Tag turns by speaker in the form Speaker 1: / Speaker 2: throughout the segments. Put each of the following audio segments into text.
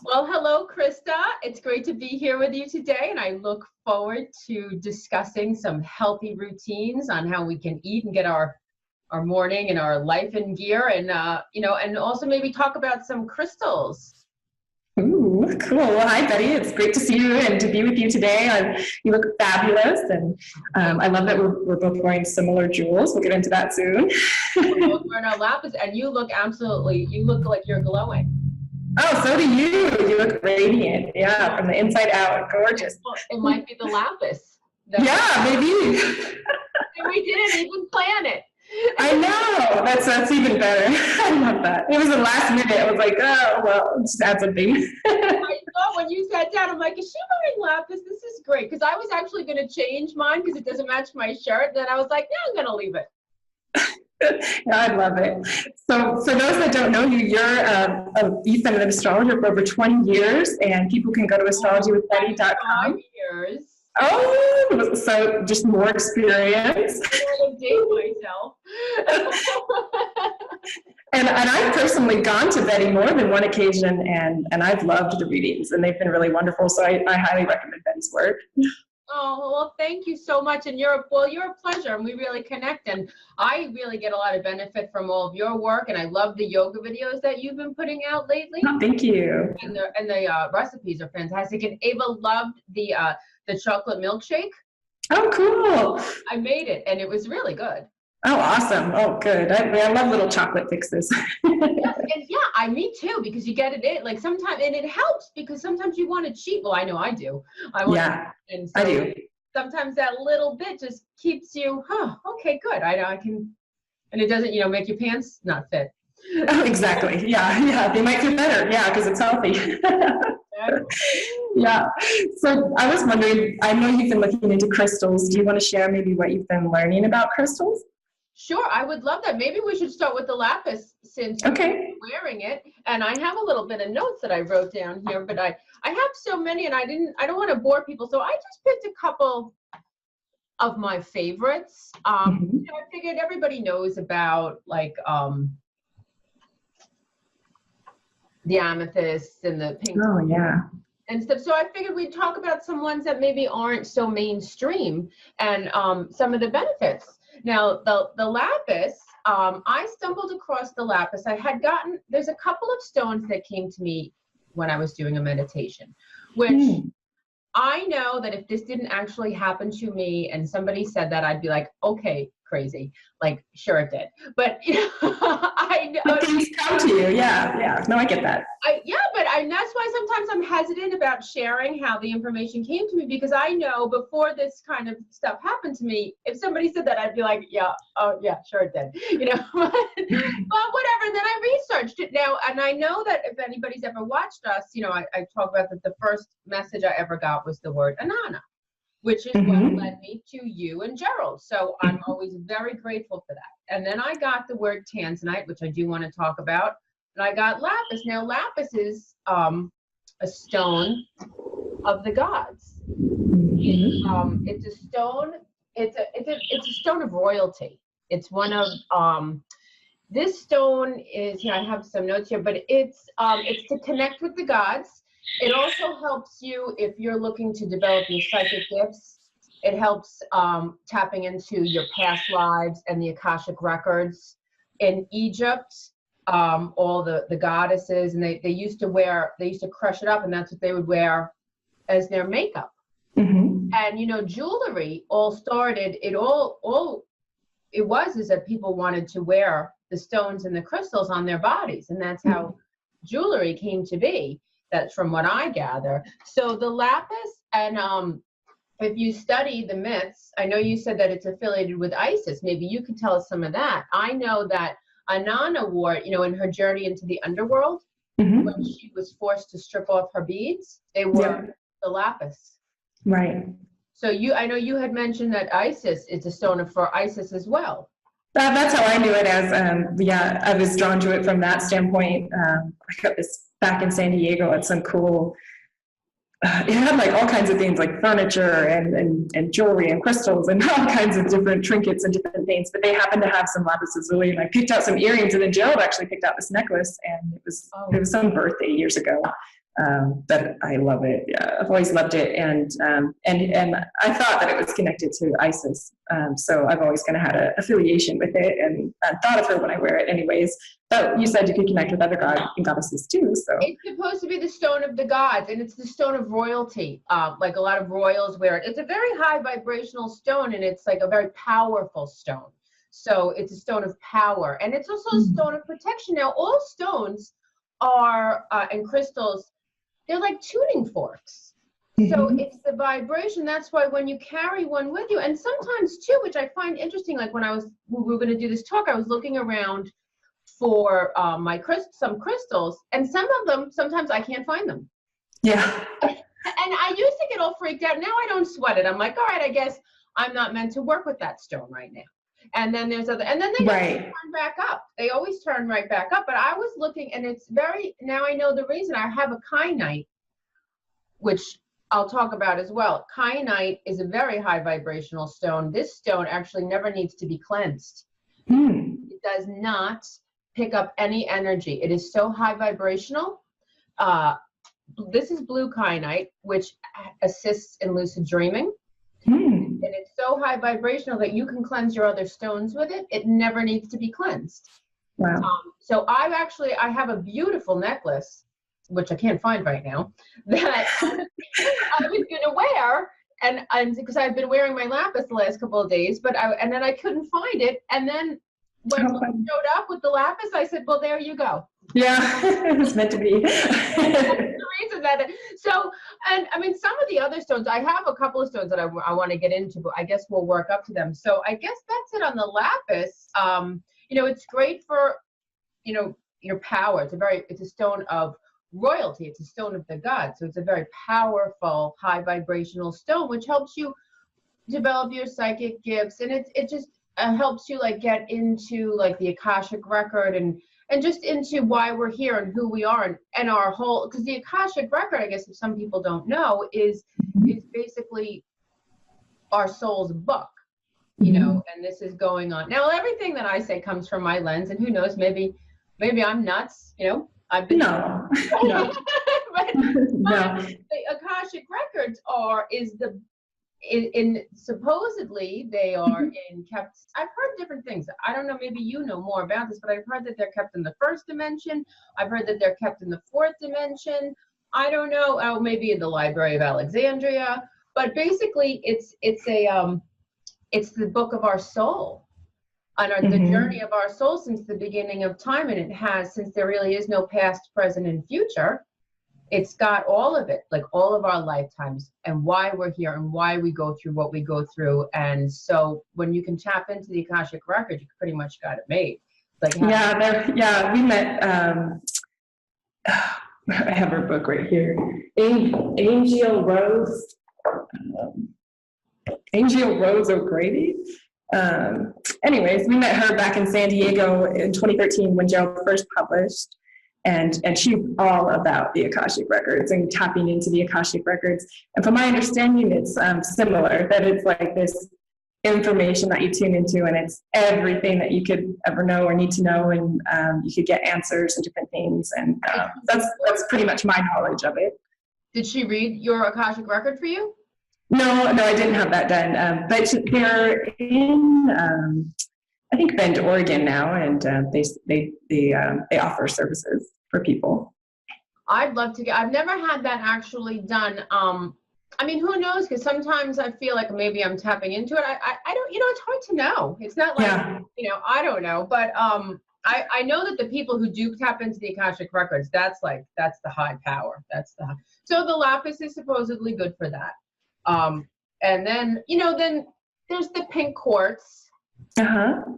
Speaker 1: Well, hello, Christa. It's great to be here with you today, and I look forward to discussing some healthy routines on how we can eat and get our morning and our life in gear, and and also maybe talk about some crystals.
Speaker 2: Ooh, cool. Well, hi, Betty. It's great to see you and to be with you today. You look fabulous, and I love that we're both wearing similar jewels. We'll get into that soon.
Speaker 1: We're both wearing our lapis, and you look like you're glowing.
Speaker 2: Oh, so do you. You look radiant. Yeah, from the inside out. Gorgeous.
Speaker 1: Well, it might be the lapis.
Speaker 2: Yeah, maybe.
Speaker 1: And we didn't even plan it.
Speaker 2: I know. That's even better. I love that. It was the last minute. I was like, oh, well, just add something.
Speaker 1: I thought when you sat down, I'm like, is she wearing lapis? This is great. Because I was actually going to change mine because it doesn't match my shirt. Then I was like, yeah, I'm going to leave it.
Speaker 2: Yeah, I love it. So for those that don't know you, you've been an astrologer for over 20 years, and people can go to astrologywithbetty.com.
Speaker 1: 5 years.
Speaker 2: Oh, so just more experience.
Speaker 1: I want to date myself.
Speaker 2: And I've personally gone to Betty more than one occasion, and I've loved the readings, and they've been really wonderful. So I highly recommend Betty's work.
Speaker 1: Oh, well, thank you so much. And you're a pleasure, and we really connect. And I really get a lot of benefit from all of your work, and I love the yoga videos that you've been putting out lately.
Speaker 2: Oh, thank you.
Speaker 1: And the recipes are fantastic. And Ava loved the chocolate milkshake.
Speaker 2: Oh, cool.
Speaker 1: I made it, and it was really good.
Speaker 2: Oh, awesome. Oh, good. I love little chocolate fixes.
Speaker 1: Me too, because you get it in, like sometimes, and it helps because sometimes you want to cheat. Well, I know I do. And so
Speaker 2: I do.
Speaker 1: Sometimes that little bit just keeps you, okay, good. I can, and it doesn't, make your pants not fit.
Speaker 2: Oh, exactly. Yeah. They might fit better. Yeah, because it's healthy. Yeah. So I was wondering, I know you've been looking into crystals. Do you want to share maybe what you've been learning about crystals?
Speaker 1: Sure, I would love that. Maybe we should start with the lapis since you're wearing it. And I have a little bit of notes that I wrote down here, but I have so many, and I don't want to bore people. So I just picked a couple of my favorites. I figured everybody knows about the amethyst and the pink.
Speaker 2: Oh, yeah.
Speaker 1: And stuff. So I figured we'd talk about some ones that maybe aren't so mainstream and some of the benefits. Now, the lapis, I stumbled across the lapis. There's a couple of stones that came to me when I was doing a meditation, which I know that if this didn't actually happen to me and somebody said that, I'd be like, okay, crazy. Like, sure it did. But, I know.
Speaker 2: But things come to you. Yeah. No, I get that.
Speaker 1: That's why sometimes I'm hesitant about sharing how the information came to me, because I know before this kind of stuff happened to me, if somebody said that, I'd be like, yeah, oh yeah, sure it did, but whatever. And then I researched it now, and I know that if anybody's ever watched us, I talk about that the first message I ever got was the word Anana, which is what led me to you and Gerald. So I'm always very grateful for that. And then I got the word tanzanite, which I do want to talk about. And I got lapis. Now, lapis is a stone of the gods. It's a stone. It's a stone of royalty. It's one of this stone is. I have some notes here, but it's to connect with the gods. It also helps you if you're looking to develop your psychic gifts. It helps tapping into your past lives and the Akashic records. In Egypt, all the goddesses, and they used to crush it up, and that's what they would wear as their makeup. And jewelry all started. It was that people wanted to wear the stones and the crystals on their bodies, and that's how jewelry came to be. That's from what I gather. So the lapis, and if you study the myths, I know you said that it's affiliated with Isis. Maybe you could tell us some of that. I know that Inanna wore it, in her journey into the underworld, when she was forced to strip off her beads, they wore the lapis.
Speaker 2: Right.
Speaker 1: So I know you had mentioned that Isis is a stone for Isis as well.
Speaker 2: That's how I knew it as, I was drawn to it from that standpoint. I got this back in San Diego at some cool, it had like all kinds of things like furniture and jewelry and crystals and all kinds of different trinkets and different things, but they happened to have some Lapis Lazuli, and I picked out some earrings, and then Gerald actually picked out this necklace, and it was some birthday years ago. But I love it. Yeah, I've always loved it, and I thought that it was connected to Isis. So I've always kind of had an affiliation with it, and I thought of her when I wear it, anyways. But you said you could connect with other gods and goddesses too. So
Speaker 1: it's supposed to be the stone of the gods, and it's the stone of royalty. Like a lot of royals wear it. It's a very high vibrational stone, and it's like a very powerful stone. So it's a stone of power, and it's also a stone of protection. Now, all stones are and crystals, they're like tuning forks. So it's the vibration. That's why when you carry one with you, and sometimes too, which I find interesting, like when we were going to do this talk, I was looking around for some crystals, and some of them, sometimes I can't find them.
Speaker 2: yeah.
Speaker 1: And I used to get all freaked out. Now I don't sweat it. I'm like, all right, I guess I'm not meant to work with that stone right now. And then there's other, and then they turn back up. They always turn right back up. But I was looking, and it's now I know the reason. I have a kyanite, which I'll talk about as well. Kyanite is a very high vibrational stone. This stone actually never needs to be cleansed. It does not pick up any energy. It is so high vibrational. This is blue kyanite, which assists in lucid dreaming. And it's so high vibrational that you can cleanse your other stones with it. It never needs to be cleansed.
Speaker 2: Wow.
Speaker 1: So I have a beautiful necklace, which I can't find right now, that I was going to wear. And because I've been wearing my lapis the last couple of days, and then I couldn't find it. And then when it showed up with the lapis, I said, well, there you go.
Speaker 2: Yeah, it's meant to be.
Speaker 1: So, and I mean, some of the other stones, I have a couple of stones that I want to get into, but I guess we'll work up to them. So I guess that's it on the lapis. It's great for, your power. It's a stone of royalty. It's a stone of the gods. So it's a very powerful, high vibrational stone, which helps you develop your psychic gifts. And it just helps you like get into like the Akashic record and just into why we're here and who we are and our whole, because the Akashic record, I guess if some people don't know, is basically our soul's book, and this is going on. Now, everything that I say comes from my lens, and who knows, maybe I'm nuts, I've been.
Speaker 2: No.
Speaker 1: but the Akashic records supposedly they are kept. I've heard different things. I don't know, maybe you know more about this, but I've heard that they're kept in the first dimension. I've heard that they're kept in the fourth dimension. I don't know. Oh, maybe in the Library of Alexandria. But basically, it's the book of our soul, and the journey of our soul since the beginning of time, and it has, since there really is no past, present, and future. It's got all of it, like all of our lifetimes and why we're here and why we go through what we go through. And so when you can tap into the Akashic record, you pretty much got it made. Like
Speaker 2: we met, I have her book right here. Angel Rose O'Grady. Anyways, we met her back in San Diego in 2013 when Gerald first published. And she's all about the Akashic records and tapping into the Akashic records. And from my understanding, it's similar, that it's like this information that you tune into, and it's everything that you could ever know or need to know, and you could get answers and different things. And that's pretty much my knowledge of it.
Speaker 1: Did she read your Akashic record for you?
Speaker 2: No, I didn't have that done. But they're in, I think, Bend, Oregon now, and they offer services for people.
Speaker 1: I'd love to I've never had that actually done. I mean, who knows? Because sometimes I feel like maybe I'm tapping into it. I don't, it's hard to know. It's not like, I don't know. But I know that the people who do tap into the Akashic records, that's the high power. So the lapis is supposedly good for that. And then, then there's the pink quartz.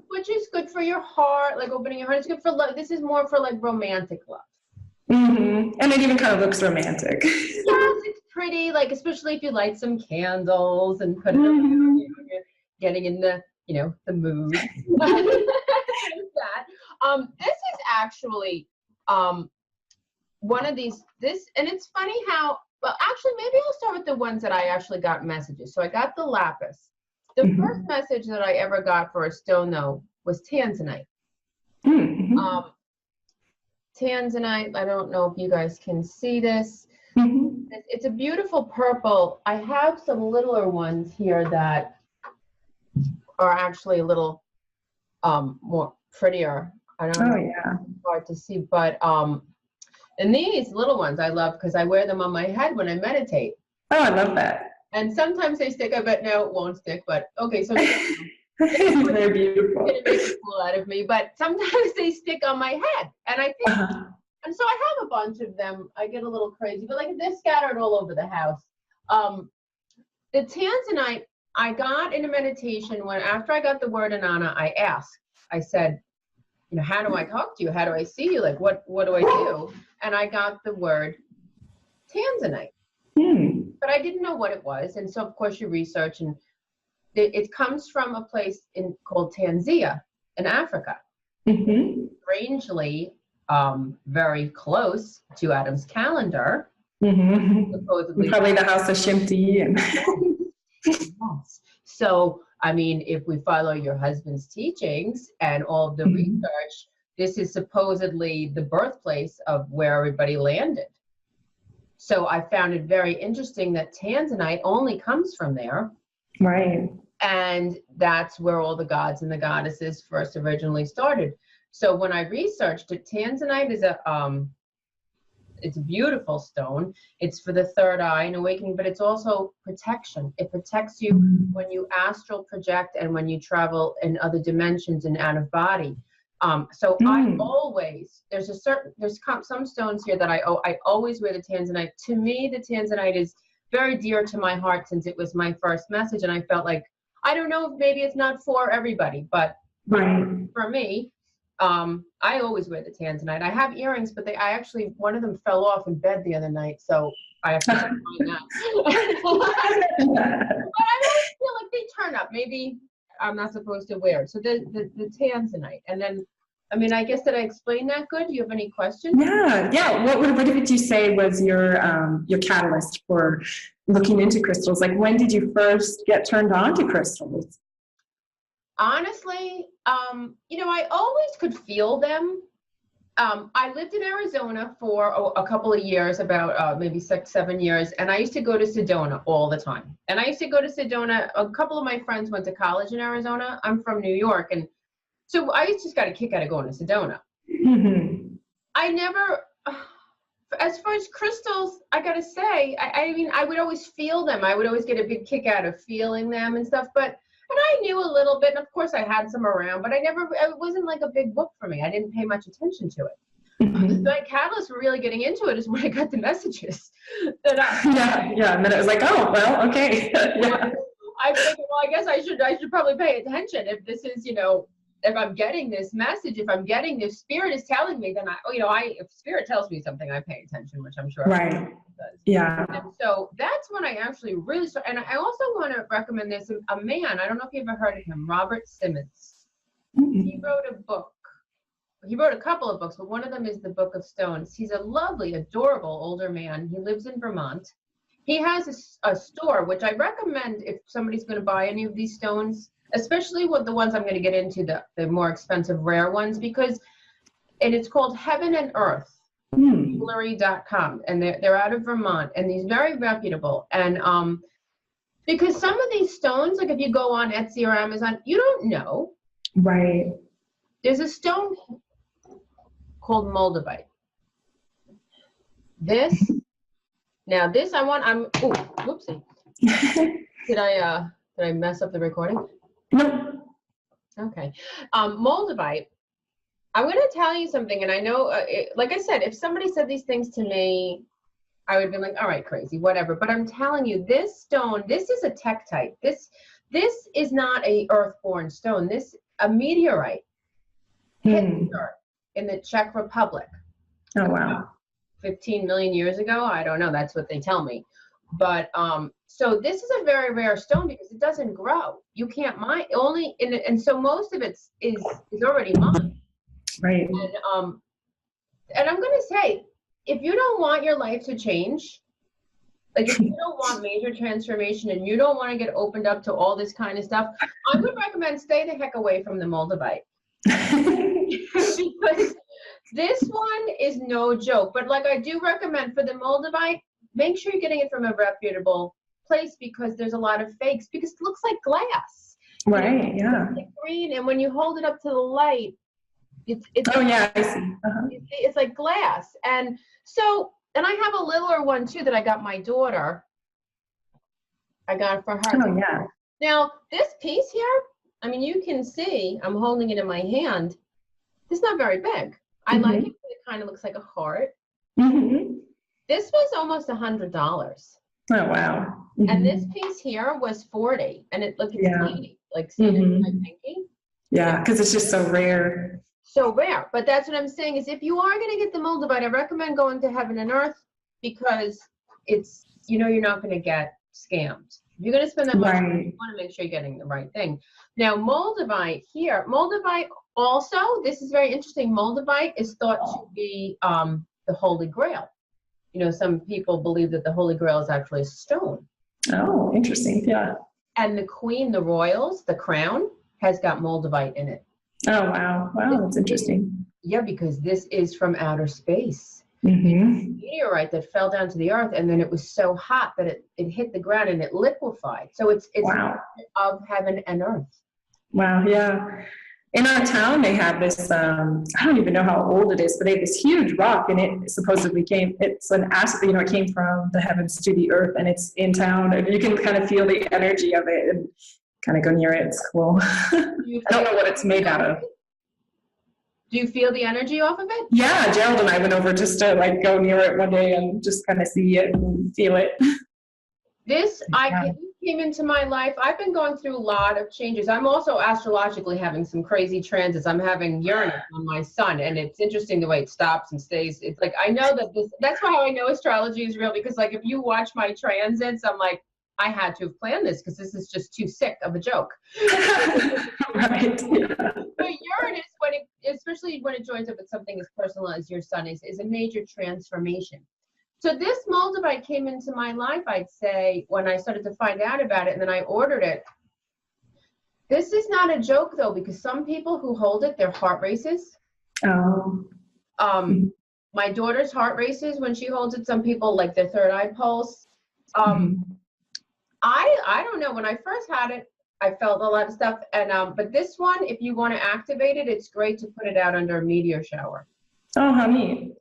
Speaker 1: Which is good for your heart, like opening your heart. It's good for love. This is more for like romantic love.
Speaker 2: And it even kind of looks romantic.
Speaker 1: Yes, it's pretty, like especially if you light some candles and put it on, getting in the the mood. That. This is actually one of these. And it's funny how. Well, actually, maybe I'll start with the ones that I actually got messages. So I got the lapis. The first message that I ever got for a stone, though, was tanzanite. Tanzanite, I don't know if you guys can see this.
Speaker 2: Mhm.
Speaker 1: It's a beautiful purple. I have some littler ones here that are actually a little more prettier. I don't
Speaker 2: Oh,
Speaker 1: know,
Speaker 2: yeah.
Speaker 1: hard to see, but and these little ones I love because I wear them on my head when I meditate.
Speaker 2: Oh, I love that.
Speaker 1: And sometimes they stick. I bet no, it won't stick, but okay, so
Speaker 2: Very beautiful.
Speaker 1: gonna make a fool out of me, but sometimes they stick on my head, and I think,
Speaker 2: Uh-huh.
Speaker 1: and so I have a bunch of them. I get a little crazy, but like they're scattered all over the house. The tanzanite I got in a meditation when after I got the word Anana, I asked. I said, you know, how do I talk to you? How do I see you? Like, what do I do? And I got the word tanzanite, but I didn't know what it was, and so of course you research and. It comes from a place called Tanzania in Africa.
Speaker 2: Mm-hmm.
Speaker 1: Strangely, very close to Adam's calendar.
Speaker 2: Mm-hmm.
Speaker 1: Supposedly,
Speaker 2: probably the house of Shimti. And
Speaker 1: yes. So, I mean, if we follow your husband's teachings and all of the research, this is supposedly the birthplace of where everybody landed. So I found it very interesting that tanzanite only comes from there.
Speaker 2: Right.
Speaker 1: And that's where all the gods and the goddesses first originally started. So when I researched it, tanzanite is it's a beautiful stone. It's for the third eye and awakening, but it's also protection. It protects you when you astral project and when you travel in other dimensions and out of body. So I always, there's some stones here that I always wear the tanzanite. To me, the tanzanite is very dear to my heart since it was my first message, and I felt like, I don't know if maybe it's not for everybody, but for me, I always wear the tanzanite. I have earrings, but one of them fell off in bed the other night, so I have to find that. But I always feel like they turn up. Maybe I'm not supposed to wear it. So the tanzanite, and then, I mean, I guess, did I explain that good? Do you have any questions?
Speaker 2: Yeah. What did you say was your catalyst for looking into crystals? Like, when did you first get turned on to crystals?
Speaker 1: Honestly, you know, I always could feel them. I lived in Arizona for a couple of years, about maybe 6-7 years, and I used to go to Sedona all the time. And I used to go to Sedona. A couple of my friends went to college in Arizona. I'm from New York, and so I just got a kick out of going to Sedona.
Speaker 2: Mm-hmm.
Speaker 1: I never, as far as crystals, I gotta say, I mean, I would always feel them. I would always get a big kick out of feeling them and stuff, and I knew a little bit, and of course I had some around, but it wasn't like a big book for me. I didn't pay much attention to it.
Speaker 2: Mm-hmm.
Speaker 1: My catalyst for really getting into it is when I got the messages.
Speaker 2: Yeah, and then it was like, oh, well, okay. Yeah.
Speaker 1: I figured, well, I guess I should probably pay attention if this is, you know, if I'm getting this message, if I'm getting this, spirit is telling me, then if spirit tells me something, I pay attention, which I'm sure
Speaker 2: Right.
Speaker 1: does.
Speaker 2: Yeah.
Speaker 1: And so that's when I actually really started. And I also want to recommend this, a man, I don't know if you've ever heard of him, Robert Simmons.
Speaker 2: Mm-hmm.
Speaker 1: He wrote a book. He wrote a couple of books, but one of them is the Book of Stones. He's a lovely, adorable older man. He lives in Vermont. He has a store, which I recommend if somebody's going to buy any of these stones, especially with the ones I'm going to get into, the more expensive, rare ones, and it's called Heaven and Earth, jewelry.com, and they're out of Vermont, and he's very reputable. And because some of these stones, like if you go on Etsy or Amazon, you don't know.
Speaker 2: Right.
Speaker 1: There's a stone called Moldavite. Whoopsie. Did I mess up the recording?
Speaker 2: No.
Speaker 1: Okay. Moldavite, I'm going to tell you something, and I know, like I said, if somebody said these things to me, I would be like, all right, crazy, whatever. But I'm telling you, this stone, this is a tektite. This is not a earth-born stone. This a meteorite hit the earth in the Czech Republic.
Speaker 2: Oh, wow.
Speaker 1: 15 million years ago. I don't know. That's what they tell me. But so this is a very rare stone because it doesn't grow. You can't mine only and so most of it is already mined.
Speaker 2: Right.
Speaker 1: And I'm gonna say, if you don't want your life to change, like if you don't want major transformation and you don't want to get opened up to all this kind of stuff, I would recommend stay the heck away from the Moldavite. Because this one is no joke. But like I do recommend for the Moldavite, make sure you're getting it from a reputable place, because there's a lot of fakes, because it looks like glass.
Speaker 2: Right, yeah.
Speaker 1: It's like green, and when you hold it up to the light, it's
Speaker 2: Oh, yeah, I see.
Speaker 1: it's like glass. And so, and I have a littler one too that I got my daughter. I got it for her.
Speaker 2: Oh, yeah.
Speaker 1: Now, this piece here, I mean, you can see, I'm holding it in my hand. It's not very big. I like it. It kind of looks like a heart. This was almost $100.
Speaker 2: Oh, wow.
Speaker 1: And this piece here was 40, and it's tiny, like see my pinky.
Speaker 2: Yeah, because it's just so rare.
Speaker 1: So rare. But that's what I'm saying is, if you are going to get the Moldavite, I recommend going to Heaven and Earth, because it's, you know, you're not going to get scammed. If you're going to spend that much money, you want to make sure you're getting the right thing. Now, Moldavite here, Moldavite also, this is very interesting. Moldavite is thought to be the Holy Grail. You know, some people believe that the Holy Grail is actually a stone.
Speaker 2: Oh, interesting. Yeah.
Speaker 1: And the queen, the royals, the crown, has got Moldavite in it.
Speaker 2: Oh, wow. Wow, that's interesting.
Speaker 1: Yeah, because this is from outer space. It's a meteorite that fell down to the earth, and then it was so hot that it hit the ground and it liquefied. So it's
Speaker 2: wow.
Speaker 1: Of heaven and earth.
Speaker 2: Wow, yeah. In our town, they have this, I don't even know how old it is, but they have this huge rock, and it supposedly it's an acid, you know, it came from the heavens to the earth, and it's in town, and you can kind of feel the energy of it and kind of go near it. It's cool. I don't know what it's made out of.
Speaker 1: Do you feel the energy off of it?
Speaker 2: Yeah, Gerald and I went over just to like go near it one day and just kind of see it and feel it.
Speaker 1: This came into my life. I've been going through a lot of changes. I'm also astrologically having some crazy transits. I'm having Uranus on my sun, and it's interesting the way it stops and stays. It's like, I know that that's how I know astrology is real, because like if you watch my transits, I'm like, I had to have planned this, because this is just too sick of a joke.
Speaker 2: Right. Yeah.
Speaker 1: But Uranus, especially when it joins up with something as personal as your sun is a major transformation. So this Moldavite came into my life, I'd say, when I started to find out about it, and then I ordered it. This is not a joke, though, because some people who hold it, their heart races.
Speaker 2: Oh.
Speaker 1: My daughter's heart races when she holds it. Some people, like their third eye pulse. I don't know. When I first had it, I felt a lot of stuff. And but this one, if you want to activate it, it's great to put it out under a meteor shower.
Speaker 2: Oh, how neat.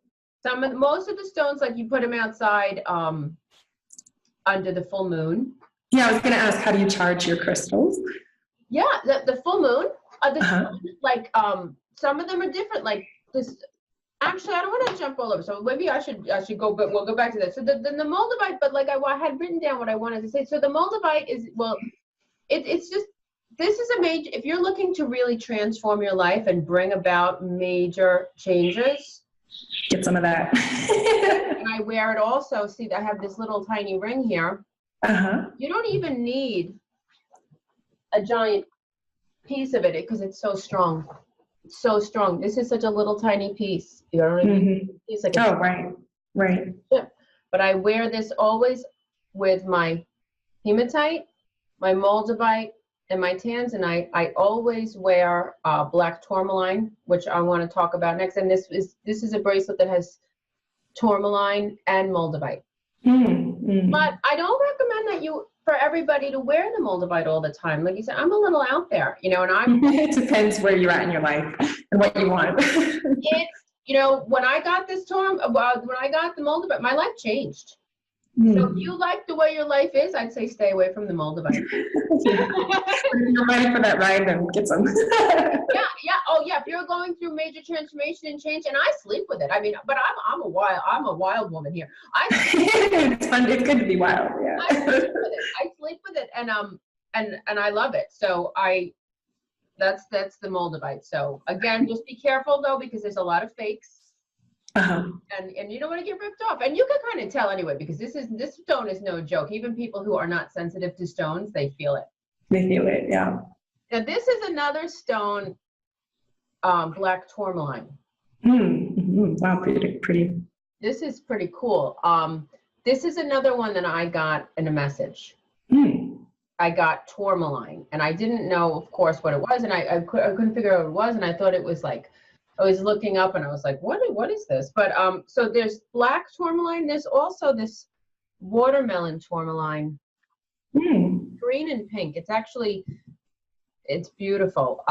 Speaker 1: Most of the stones, like you put them outside under the full moon.
Speaker 2: Yeah, I was going to ask, how do you charge your crystals?
Speaker 1: Yeah, the full moon. Like some of them are different. Like this. Actually, I don't want to jump all over. So maybe I should go, but we'll go back to that. So the Moldavite, but like I had written down what I wanted to say. So the Moldavite is, well, it's just, this is a major, if you're looking to really transform your life and bring about major changes.
Speaker 2: Get some of that.
Speaker 1: And I wear it also. See, I have this little tiny ring here. You don't even need a giant piece of it because it's so strong. It's so strong. This is such a little tiny piece. You know what I mean? It's like
Speaker 2: right.
Speaker 1: But I wear this always with my hematite, my Moldavite, and my tanzanite. I always wear black tourmaline, which I want to talk about next. And this is a bracelet that has tourmaline and Moldavite. But I don't recommend for everybody to wear the Moldavite all the time. Like you said, I'm a little out there, you know, and
Speaker 2: it depends where you're at in your life and what you want.
Speaker 1: It's, you know, when I got this when I got the Moldavite, my life changed. So if you like the way your life is, I'd say stay away from the Moldavite.
Speaker 2: If you're ready for that ride, then get some.
Speaker 1: If you're going through major transformation and change, and I sleep with it. I mean, but I'm a wild woman here.
Speaker 2: It's fun. It's good to be wild. Yeah.
Speaker 1: I sleep with it, and I love it. So that's the Moldavite. So again, just be careful though, because there's a lot of fakes. And you don't want to get ripped off, and you can kind of tell anyway, because this stone is no joke. Even people who are not sensitive to stones, they feel it.
Speaker 2: They feel it, yeah.
Speaker 1: Now this is another stone, black tourmaline.
Speaker 2: Wow, pretty.
Speaker 1: This is pretty cool. This is another one that I got in a message. I got tourmaline, and I didn't know, of course, what it was, and I couldn't figure out what it was, and I thought it was like, I was looking up and I was like, what is this? But so there's black tourmaline. There's also this Watermellon Tourmaline, green and pink. It's actually, it's beautiful.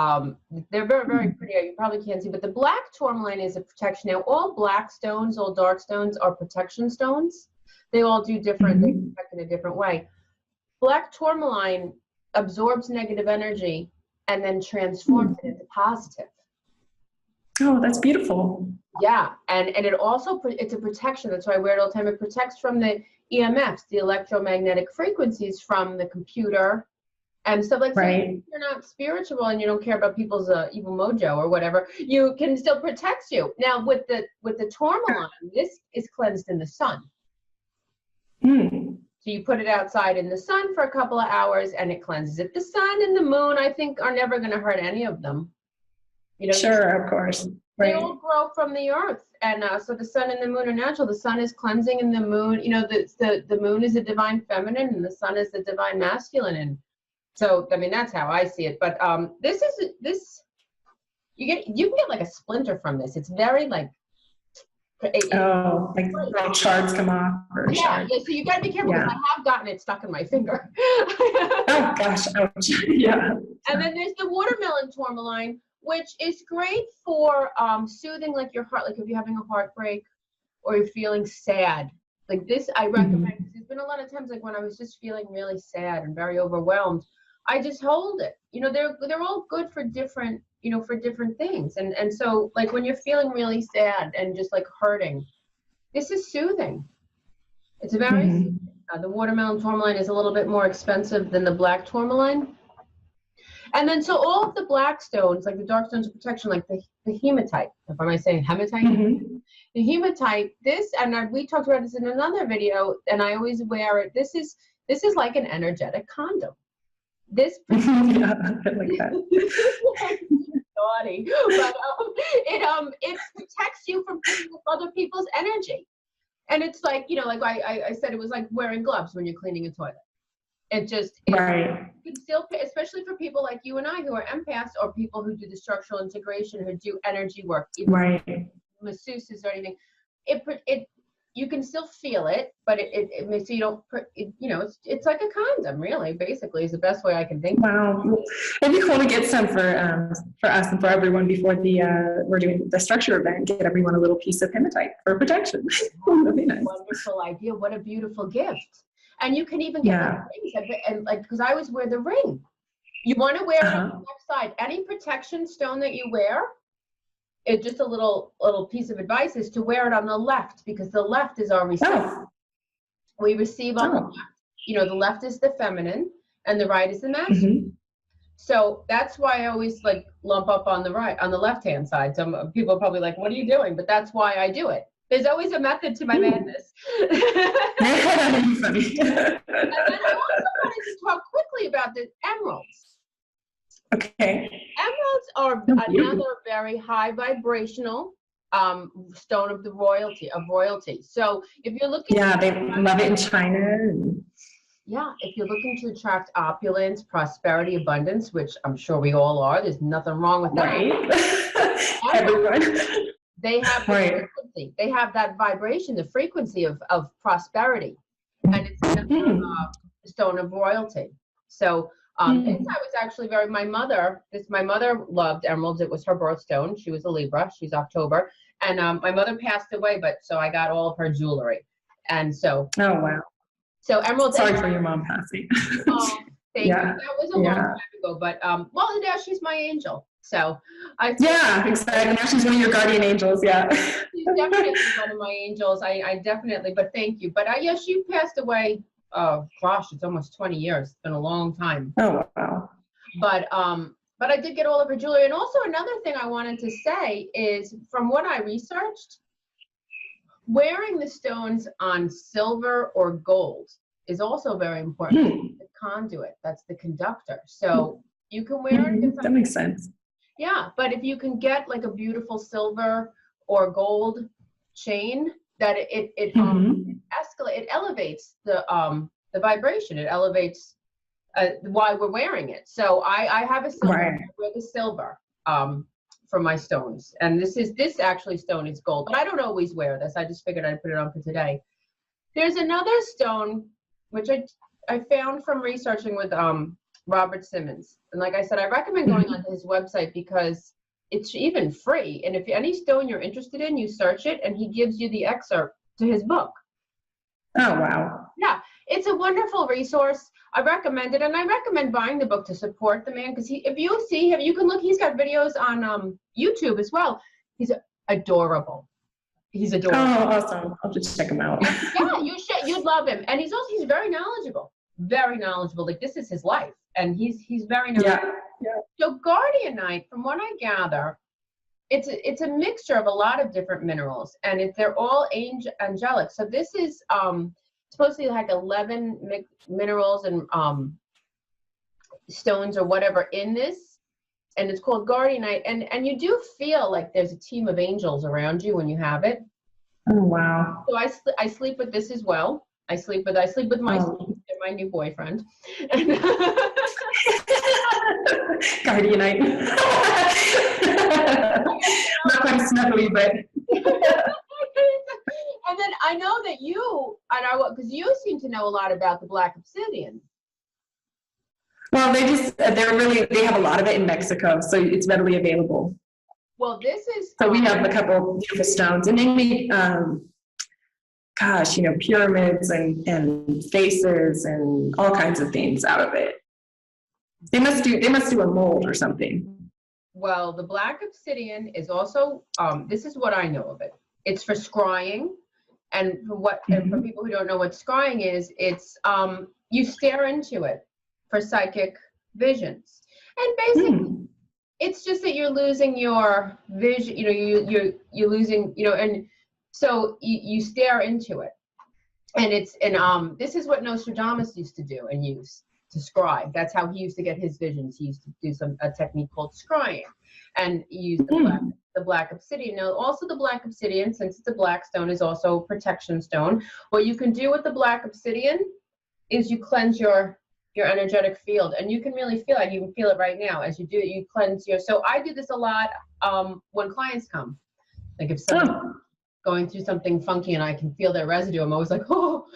Speaker 1: They're very, very pretty. You probably can't see, but the black tourmaline is a protection. Now, all black stones, all dark stones are protection stones. They all do different, they protect in a different way. Black tourmaline absorbs negative energy and then transforms it into positive.
Speaker 2: Oh, that's beautiful.
Speaker 1: Yeah, and it also, it's a protection. That's why I wear it all the time. It protects from the EMFs, the electromagnetic frequencies from the computer and stuff like that.
Speaker 2: Right.
Speaker 1: So if you're not spiritual and you don't care about people's evil mojo or whatever, you can still protect you. Now with the tourmaline, this is cleansed in the sun. So you put it outside in the sun for a couple of hours and it cleanses it. The sun and the moon, I think, are never going to hurt any of them. You know,
Speaker 2: sure, of course.
Speaker 1: They all grow from the earth. And so the sun and the moon are natural. The sun is cleansing and the moon, you know, the moon is a divine feminine and the sun is the divine masculine. And so, I mean, that's how I see it. But you can get like a splinter from this. It's very like,
Speaker 2: like shards come off. Or
Speaker 1: yeah, so you got to be careful because I have gotten it stuck in my finger.
Speaker 2: Oh gosh, ouch. Yeah.
Speaker 1: And then there's the Watermellon Tourmaline, which is great for soothing like your heart, like if you're having a heartbreak or you're feeling sad. Like this, I recommend, because there's been a lot of times like when I was just feeling really sad and very overwhelmed, I just hold it. You know, they're all good for different, you know, for different things. And so like when you're feeling really sad and just like hurting, this is soothing. It's a very soothing. The Watermellon Tourmaline is a little bit more expensive than the black tourmaline. And then so all of the black stones, like the dark stones of protection, like the hematite, if am I saying hematite? The hematite, this, and we talked about this in another video, and I always wear it. This is like an energetic condom. This
Speaker 2: yeah, I like that.
Speaker 1: Naughty, but it protects you from other people's energy, and it's like, you know, like I said, it was like wearing gloves when you're cleaning a toilet. It just
Speaker 2: right.
Speaker 1: You can still, especially for people like you and I who are empaths or people who do the structural integration, who do energy work, even
Speaker 2: right,
Speaker 1: masseuses or anything. It you can still feel it, but it makes you don't, you know, it's like a condom, really, basically, is the best way I can think.
Speaker 2: Wow. It'd be cool to get some for us and for everyone before we're doing the structure event, get everyone a little piece of hematite for protection. That'd be nice.
Speaker 1: Wonderful idea. What a beautiful gift. And you can even get rings, and like, because I always wear the ring. You want to wear it on the left side. Any protection stone that you wear, it's just a little piece of advice is to wear it on the left, because the left is our receptor. We receive on the left. You know, the left is the feminine and the right is the masculine. So that's why I always like lump up on the right, on the left-hand side. Some people are probably like, what are you doing? But that's why I do it. There's always a method to my madness.
Speaker 2: Funny.
Speaker 1: And then I also wanted to talk quickly about the emeralds.
Speaker 2: Okay.
Speaker 1: Emeralds are another very high vibrational stone of royalty. So if you're looking,
Speaker 2: they love it in China.
Speaker 1: Yeah, if you're looking to attract opulence, prosperity, abundance, which I'm sure we all are, there's nothing wrong with that.
Speaker 2: Right. Everyone.
Speaker 1: They have the frequency. They have that vibration, the frequency of prosperity, and it's another stone of royalty. So I was actually my mother loved emeralds. It was her birthstone. She was a Libra. She's October, and my mother passed away, but so I got all of her jewelry, and so.
Speaker 2: Oh wow.
Speaker 1: So emeralds.
Speaker 2: Sorry for your mom passing.
Speaker 1: Thank you. That was a long time ago, but well, now she's my angel. So
Speaker 2: exactly. Now she's one of your guardian angels. Yeah.
Speaker 1: She's definitely one of my angels. I definitely, but thank you. But she passed away. Oh gosh, it's almost 20 years. It's been a long time.
Speaker 2: Oh wow.
Speaker 1: But I did get all of her jewelry. And also another thing I wanted to say is, from what I researched, wearing the stones on silver or gold is also very important. The conduit, that's the conductor. So you can wear it.
Speaker 2: That makes sense.
Speaker 1: Yeah, but if you can get like a beautiful silver or gold chain, that it elevates the vibration. It elevates why we're wearing it. So I have a silver. I wear the silver for my stones, and this actually stone is gold, but I don't always wear this. I just figured I'd put it on for today. There's another stone, which I found from researching with Robert Simmons. And like I said, I recommend going onto his website because it's even free. And if any stone you're interested in, you search it and he gives you the excerpt to his book.
Speaker 2: Oh, wow.
Speaker 1: Yeah, it's a wonderful resource. I recommend it. And I recommend buying the book to support the man because if you see him, you can look, he's got videos on YouTube as well. He's adorable. He's adorable.
Speaker 2: Oh, awesome. I'll just check him out.
Speaker 1: Yeah, you'd love him. And he's very knowledgeable. Very knowledgeable. Like this is his life. And he's very knowledgeable.
Speaker 2: Yeah.
Speaker 1: So Guardianite, from what I gather, it's a mixture of a lot of different minerals, and they're all angelic. So this is supposedly like 11 minerals and stones or whatever in this, and it's called Guardianite. And you do feel like there's a team of angels around you when you have it.
Speaker 2: Oh, wow.
Speaker 1: So I sleep with this as well. I sleep with my my new boyfriend.
Speaker 2: Guardianite. Not quite snuggly, but.
Speaker 1: And then I know that because you seem to know a lot about the black obsidian.
Speaker 2: Well, they have a lot of it in Mexico, so it's readily available.
Speaker 1: Well, this is.
Speaker 2: So we have a couple beautiful stones, and they make, pyramids and faces and all kinds of things out of it. They must do a mold or something.
Speaker 1: Well, the black obsidian is also, this is what I know of it. It's for scrying. And and for people who don't know what scrying is, it's, you stare into it for psychic visions. And basically, it's just that you're losing your vision, you're losing, and so you stare into it. And this is what Nostradamus used to do and use to scry. That's how he used to get his visions. He used to do a technique called scrying, and he used the black obsidian. Now, also the black obsidian, since it's a black stone, is also a protection stone. What you can do with the black obsidian is you cleanse your energetic field, and you can really feel it. You can feel it right now as you do it. You cleanse so I do this a lot when clients come. Like if someone's going through something funky and I can feel their residue, I'm always like, oh.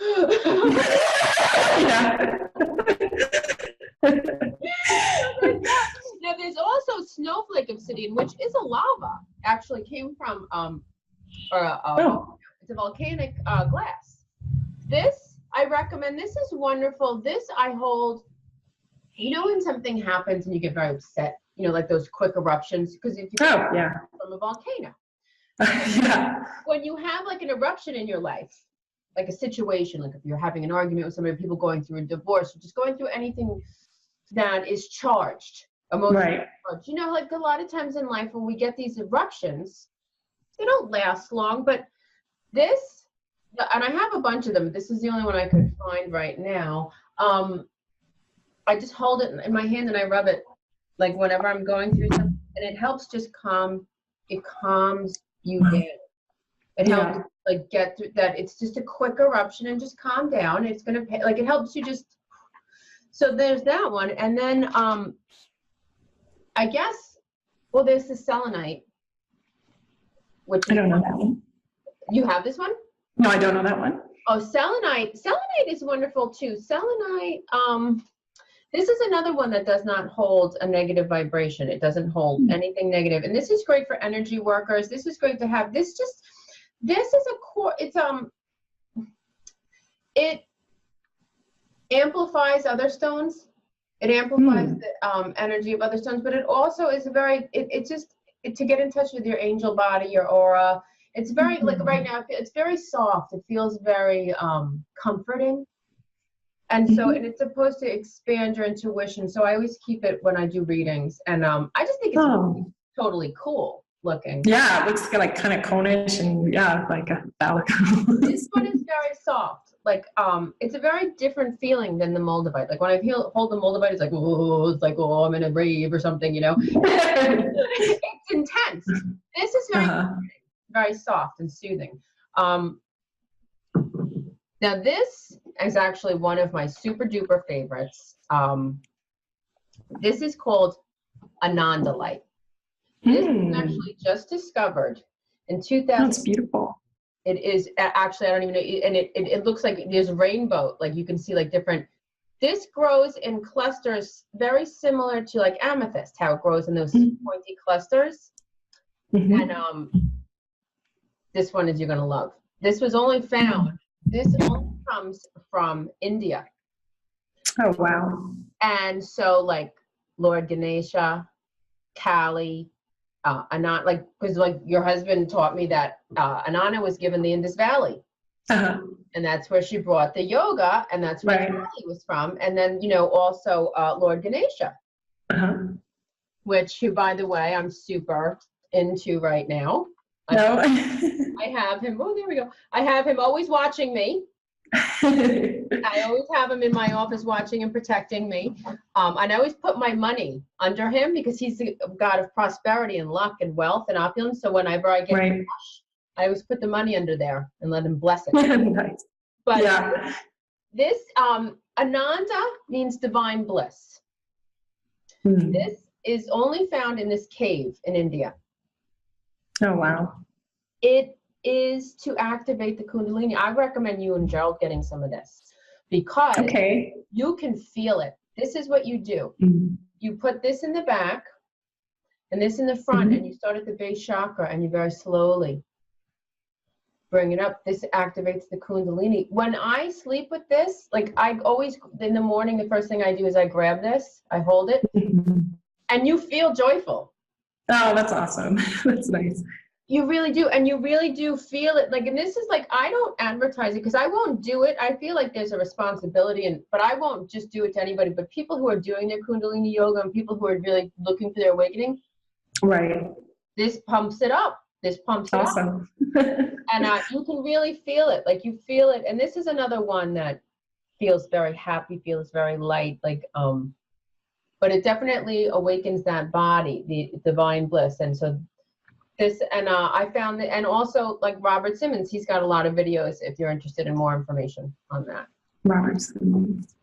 Speaker 2: Yeah.
Speaker 1: Now there's also snowflake obsidian, which is a lava. Actually came from it's a volcanic glass. This I recommend. This is wonderful. This I hold. When something happens and you get very upset, like those quick eruptions, because if you from a volcano.
Speaker 2: Yeah.
Speaker 1: When you have like an eruption in your life, like a situation, like if you're having an argument with somebody, people going through a divorce, or just going through anything that is charged, emotionally charged. Like a lot of times in life when we get these eruptions, they don't last long, but this, and I have a bunch of them, this is the only one I could find right now. I just hold it in my hand and I rub it like whenever I'm going through something, and it helps just calms you down. It helps like get through that. It's just a quick eruption and just calm down. It's gonna it helps you just. So there's that one, and then I guess there's the selenite, which
Speaker 2: I don't know that one.
Speaker 1: You have this one?
Speaker 2: No, I don't know that one.
Speaker 1: Oh, selenite. Selenite is wonderful too. Selenite. This is another one that does not hold a negative vibration. It doesn't hold anything negative. And this is great for energy workers. This is great to have. This is a core. It amplifies other stones. It amplifies the energy of other stones, but it also is to get in touch with your angel body, your aura. It's very, like right now, it's very soft. It feels very comforting. And so, and it's supposed to expand your intuition. So I always keep it when I do readings. And I just think it's really totally cool looking.
Speaker 2: Yeah, it looks like kind of conish and like a phallic.
Speaker 1: This one is very soft. Like, it's a very different feeling than the Moldavite. Like when I hold the Moldavite, it's like, oh, I'm in a rave or something, It's intense. This is very soft and soothing. Now this is actually one of my super duper favorites. This is called Anadalite. This was actually just discovered in 2000.
Speaker 2: That's beautiful.
Speaker 1: It is actually, I don't even know, and it looks like there's a rainbow, like you can see like different, this grows in clusters very similar to like amethyst, how it grows in those pointy clusters. And this one is you're gonna love. This was only found, this only comes from India.
Speaker 2: Oh, wow.
Speaker 1: And so like Lord Ganesha, Kali, Anand, like, because like your husband taught me that Ananda was given the Indus Valley. And that's where she brought the yoga, and that's where Kali was from. And then, you know, also Lord Ganesha, which, who, by the way, I'm super into right now.
Speaker 2: No.
Speaker 1: I have him, oh, there we go. I have him always watching me. I always have him in my office watching and protecting me. And I always put my money under him because he's the god of prosperity and luck and wealth and opulence. So whenever I get cash, I always put the money under there and let him bless it.
Speaker 2: Nice.
Speaker 1: But this Ananda means divine bliss. This is only found in this cave in India.
Speaker 2: Oh, wow.
Speaker 1: It is to activate the Kundalini. I recommend you and Gerald getting some of this because you can feel it. This is what you do. You put this in the back and this in the front, and you start at the base chakra, and you very slowly bring it up. This activates the Kundalini. When I sleep with this, like I always, in the morning, the first thing I do is I grab this, I hold it, and you feel joyful.
Speaker 2: Oh, that's awesome. That's nice.
Speaker 1: You really do, and you really do feel it. Like, and this is like, I don't advertise it because I won't do it. I feel like there's a responsibility, but I won't just do it to anybody. But people who are doing their Kundalini yoga and people who are really looking for their awakening, this pumps it up. This pumps it up. And you can really feel it. Like, you feel it. And this is another one that feels very happy, feels very light. Like, but it definitely awakens that body, the divine bliss. And so this, and I found that, and also like Robert Simmons, he's got a lot of videos if you're interested in more information on that.
Speaker 2: Robert Simmons.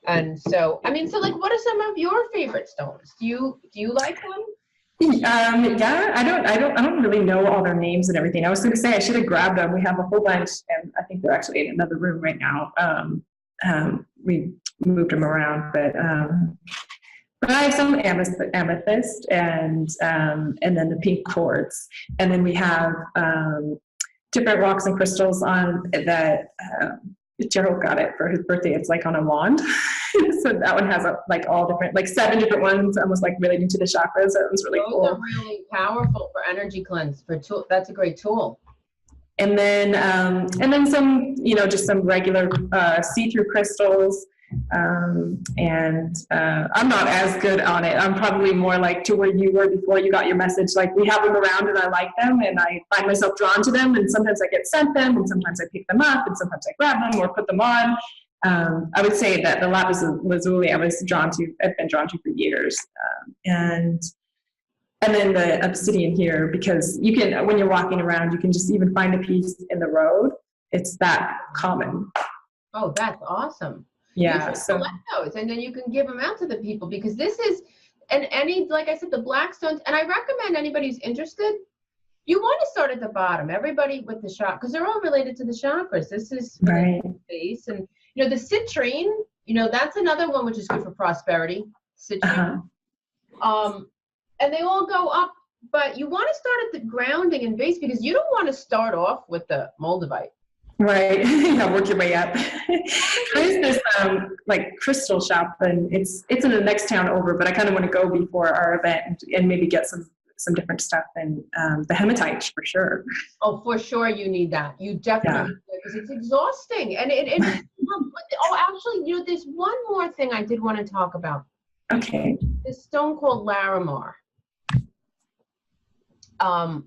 Speaker 1: And so, I mean, so like, what are some of your favorite stones? Do you like them?
Speaker 2: Yeah, I don't really know all their names and everything. I was going to say I should have grabbed them. We have a whole bunch, and I think they're actually in another room right now. We moved them around, but I have some amethyst and then the pink quartz, and then we have different rocks and crystals on that. Gerald got it for his birthday. It's like on a wand. So that one has like all different, like 7 different ones, almost like relating to the chakras. That one's really cool.
Speaker 1: Those are really powerful for energy cleanse. That's a great tool.
Speaker 2: And then some, just some regular see-through crystals. I'm not as good on it. I'm probably more like to where you were before you got your message. Like, we have them around and I like them and I find myself drawn to them, and sometimes I get sent them and sometimes I pick them up and sometimes I grab them or put them on. I would say that the Lapis Lazuli I've been drawn to for years. And then the obsidian here, because you can, when you're walking around, you can just even find a piece in the road. It's that common.
Speaker 1: Oh, that's awesome.
Speaker 2: Yeah,
Speaker 1: you select those, and then you can give them out to the people, because this is, and any, like I said, the black stones, and I recommend anybody who's interested, you want to start at the bottom. Everybody with the chakras, because they're all related to the chakras. This is
Speaker 2: right.
Speaker 1: Base, and the citrine, that's another one which is good for prosperity. Citrine, and they all go up, but you want to start at the grounding and base, because you don't want to start off with the Moldavite.
Speaker 2: Right, work your way up. There's this like crystal shop, and it's in the next town over, but I kind of want to go before our event and maybe get some different stuff, and the hematite for sure.
Speaker 1: Oh, for sure, you need that. You definitely need it, because it's exhausting, and actually, there's one more thing I did want to talk about.
Speaker 2: Okay.
Speaker 1: This stone called Larimar. I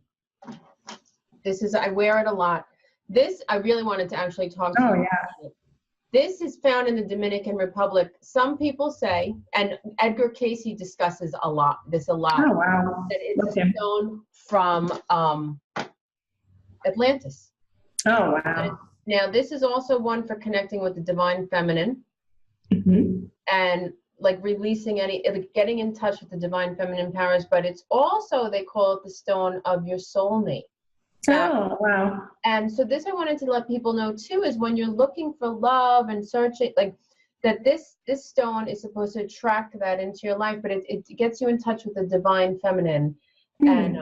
Speaker 1: wear it a lot. This, I really wanted to actually talk to you about. This is found in the Dominican Republic. Some people say, and Edgar Casey discusses a lot,
Speaker 2: Oh, wow.
Speaker 1: that it's a stone from Atlantis.
Speaker 2: Oh, wow.
Speaker 1: Now, this is also one for connecting with the divine feminine, and like releasing getting in touch with the divine feminine powers, but it's also, they call it the stone of your soulmate.
Speaker 2: Oh, wow.
Speaker 1: And so this I wanted to let people know too, is when you're looking for love and searching, like that this stone is supposed to attract that into your life, but it gets you in touch with the divine feminine. And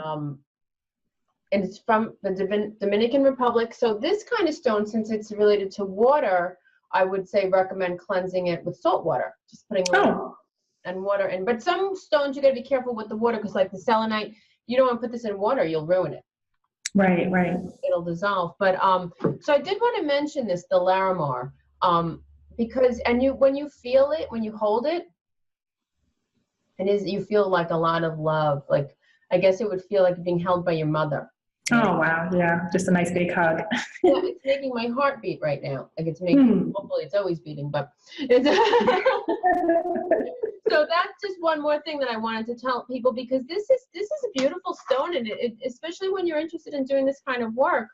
Speaker 1: it's from the Dominican Republic. So this kind of stone, since it's related to water, I would say recommend cleansing it with salt water, just putting a little and water in. But some stones you got to be careful with the water, because like the selenite, you don't want to put this in water, you'll ruin it.
Speaker 2: Right, right.
Speaker 1: It'll dissolve. But so I did want to mention this, the Larimar, because when you feel it, when you hold it, you feel like a lot of love. Like I guess it would feel like being held by your mother.
Speaker 2: Oh wow, yeah, just a nice big hug.
Speaker 1: Yeah, it's making my heart beat right now. Like it's making, hopefully it's always beating, but it's so that's just one more thing that I wanted to tell people, because this is a beautiful stone, and it especially when you're interested in doing this kind of work,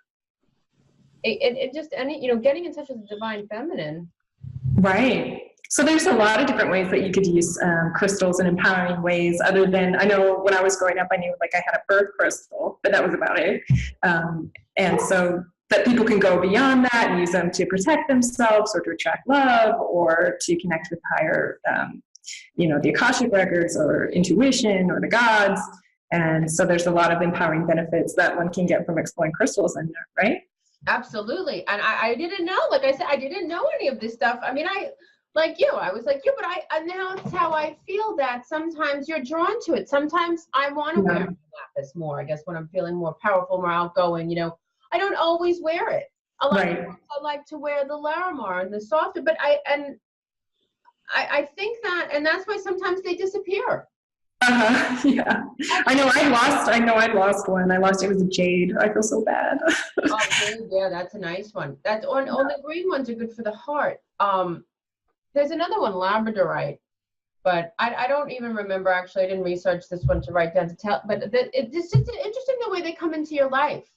Speaker 1: it just getting in touch with the divine feminine. Right.
Speaker 2: So there's a lot of different ways that you could use crystals in empowering ways, other than, I know when I was growing up, I knew like I had a birth crystal, but that was about it. And so that people can go beyond that and use them to protect themselves, or to attract love, or to connect with higher, the Akashic records, or intuition, or the gods. And so there's a lot of empowering benefits that one can get from exploring crystals in there, right?
Speaker 1: Absolutely. And I didn't know, like I said, I didn't know any of this stuff. I mean, I was like you, but now it's how I feel, that sometimes you're drawn to it. Sometimes I want to wear lapis more, I guess, when I'm feeling more powerful, more outgoing, I don't always wear it. I like to wear the Larimar and the softer, but I think that, and that's why sometimes they disappear.
Speaker 2: Yeah. I know I lost one. It was a jade. I feel so bad.
Speaker 1: Oh, yeah, that's a nice one. That's on the green ones are good for the heart. There's another one, labradorite, but I don't even remember, actually. I didn't research this one to write down to tell, but it's just interesting the way they come into your life,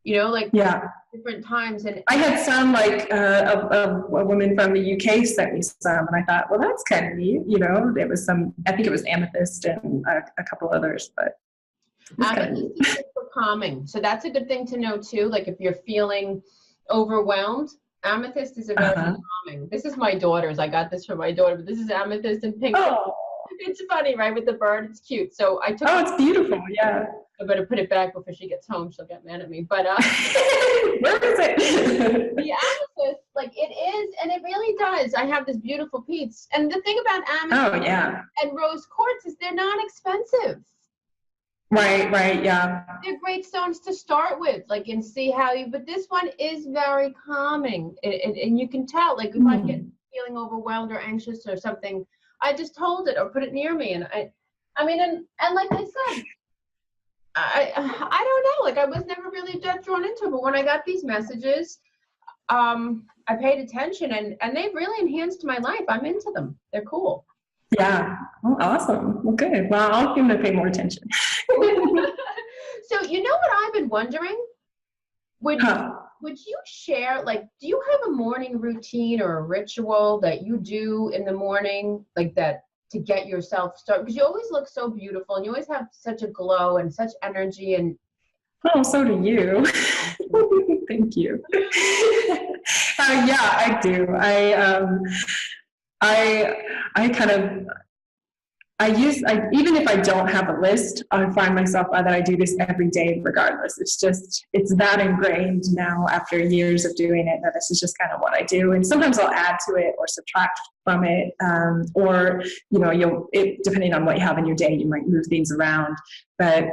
Speaker 1: different times. And
Speaker 2: I had some, like a woman from the UK sent me some, and I thought, well, that's kind of neat. There was some, I think it was amethyst and a couple others, but
Speaker 1: amethyst is good for calming. So that's a good thing to know too. Like if you're feeling overwhelmed, amethyst is a very calming. This is my daughter's. I got this from my daughter, but this is amethyst and pink.
Speaker 2: Oh.
Speaker 1: It's funny, right? With the bird, it's cute. So I took.
Speaker 2: Oh, it's beautiful. Yeah.
Speaker 1: I better put it back before she gets home. She'll get mad at me. But
Speaker 2: where is it?
Speaker 1: The amethyst, like it is, and it really does. I have this beautiful piece. And the thing about amethyst and rose quartz is they're not expensive.
Speaker 2: Right, yeah.
Speaker 1: They're great stones to start with, and see how but this one is very calming. And you can tell, like if I get feeling overwhelmed or anxious or something, I just hold it or put it near me. And and like I said, I don't know, like I was never really that drawn into it, but when I got these messages, I paid attention, and they've really enhanced my life. I'm into them. They're cool.
Speaker 2: Yeah. Oh, awesome. Well, good. Well, I'll give them to pay more attention.
Speaker 1: So, what I've been wondering? Would you share, do you have a morning routine or a ritual that you do in the morning, like that, to get yourself started? Because you always look so beautiful, and you always have such a glow and such energy. And
Speaker 2: oh, so do you. Thank you. Yeah, I do. Even if I don't have a list, I find myself that I do this every day regardless. It's that ingrained now after years of doing it, that this is just kind of what I do. And sometimes I'll add to it or subtract from it. Or, depending on what you have in your day, you might move things around. But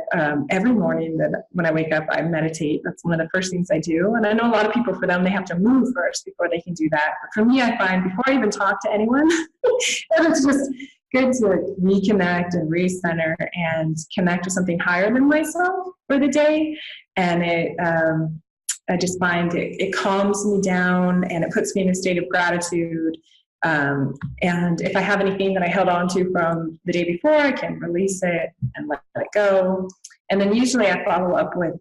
Speaker 2: every morning when I wake up, I meditate. That's one of the first things I do. And I know a lot of people, for them, they have to move first before they can do that. But for me, I find before I even talk to anyone, it's just good to reconnect and recenter and connect with something higher than myself for the day. And I just find it calms me down, and it puts me in a state of gratitude. And if I have anything that I held on to from the day before, I can release it and let it go. And then usually I follow up with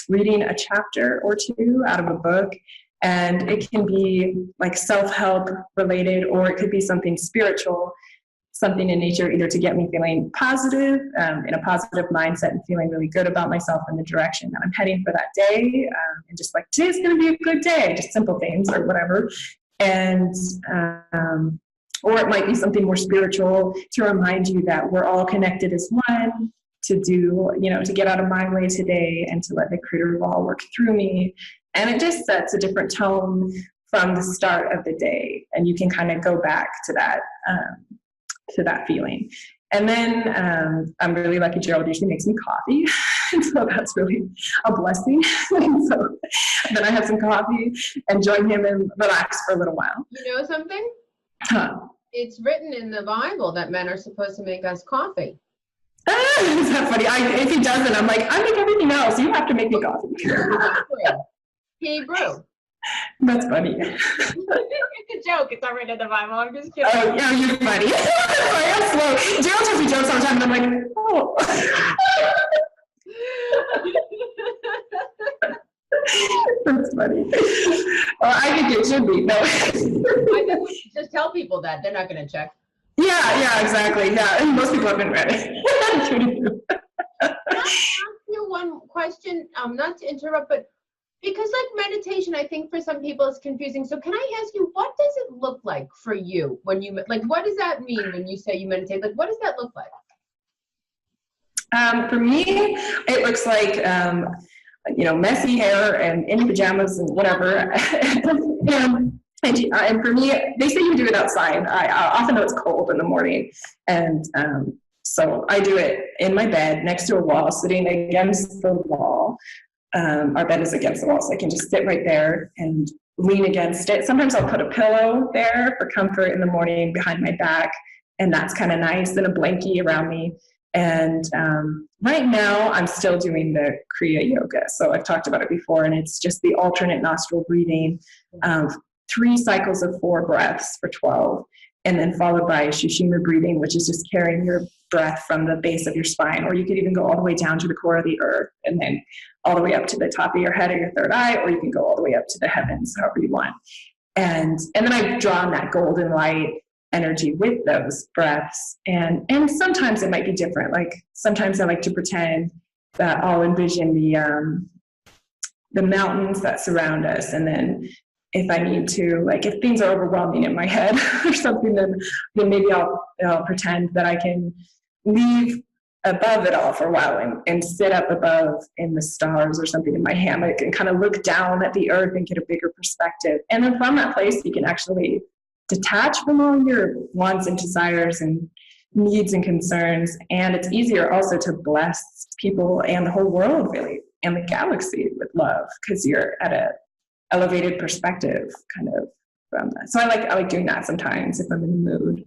Speaker 2: reading a chapter or two out of a book. And it can be like self-help related, or it could be something spiritual. something in nature either to get me feeling positive, in a positive mindset and feeling really good about myself and the direction that I'm heading for that day. And just like, today's going to be a good day, just simple things or whatever. And, or it might be something more spiritual to remind you that we're all connected as one, to do, to get out of my way today and to let the creator of all work through me. And it just sets a different tone from the start of the day. And you can kind of go back to that feeling. And then I'm really lucky Gerald usually makes me coffee. So that's really a blessing. So then I have some coffee and join him and relax for a little while.
Speaker 1: You know something?
Speaker 2: Huh. It's
Speaker 1: written in the Bible that men are supposed to make us coffee.
Speaker 2: Is that funny? If he doesn't, I'm like, I make everything else. You have to make me coffee.
Speaker 1: Hebrew.
Speaker 2: That's funny.
Speaker 1: It's a joke. It's not written in the Bible. I'm just kidding.
Speaker 2: Oh, yeah, you're funny. I am slow. Gerald tells me jokes all the time, and I'm like, oh. That's funny. Well, I think it should be. No.
Speaker 1: I think we should just tell people that. They're not going to check.
Speaker 2: Yeah, exactly. Yeah, and most people haven't read it.
Speaker 1: Can I ask you one question? Not to interrupt, but because like meditation, I think for some people it's confusing. So can I ask you, what does it look like for you when you, like, what does that mean when you say you meditate? Like, what does that look like?
Speaker 2: For me, it looks like, messy hair and in pajamas and whatever. And for me, they say you do it outside. I often know it's cold in the morning. And so I do it in my bed next to a wall, sitting against the wall. Our bed is against the wall, so I can just sit right there and lean against it. Sometimes I'll put a pillow there for comfort in the morning behind my back, and that's kind of nice, and a blankie around me. And right now I'm still doing the Kriya Yoga. So I've talked about it before, and it's just the alternate nostril breathing, 3 cycles of 4 breaths for 12, and then followed by Shushima breathing, which is just carrying your breath from the base of your spine, or you could even go all the way down to the core of the earth and then all the way up to the top of your head or your third eye, or you can go all the way up to the heavens, however you want. And then I draw on that golden light energy with those breaths. And sometimes it might be different. Like sometimes I like to pretend that I'll envision the mountains that surround us, and then if I need to, like if things are overwhelming in my head or something, then maybe I'll pretend that I can leave above it all for a while and sit up above in the stars or something in my hammock and kind of look down at the earth and get a bigger perspective. And then from that place, you can actually detach from all your wants and desires and needs and concerns. And it's easier also to bless people and the whole world, really, and the galaxy with love, because you're at a elevated perspective kind of from that. So I like doing that sometimes if I'm in the mood.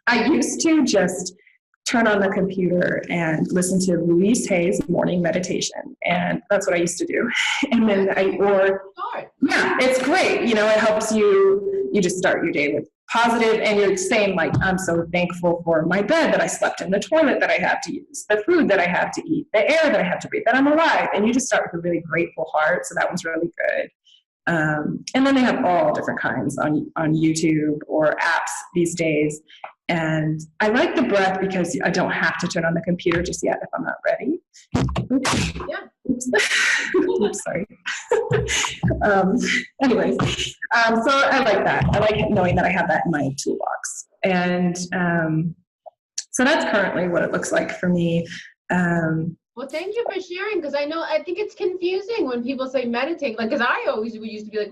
Speaker 2: I used to just turn on the computer and listen to Louise Hay's morning meditation. And that's what I used to do. And then yeah, it's great. It helps you just start your day with positive, and you're saying like, I'm so thankful for my bed that I slept in, the toilet that I have to use, the food that I have to eat, the air that I have to breathe, that I'm alive. And you just start with a really grateful heart. So that one's really good. And then they have all different kinds on YouTube or apps these days. And I like the breath because I don't have to turn on the computer just yet if I'm not ready. Oops.
Speaker 1: Yeah.
Speaker 2: Oops. Oops, sorry. Anyways, so I like that. I like knowing that I have that in my toolbox. And so that's currently what it looks like for me.
Speaker 1: Well, thank you for sharing, because I think it's confusing when people say meditate, like, because I always used to be like,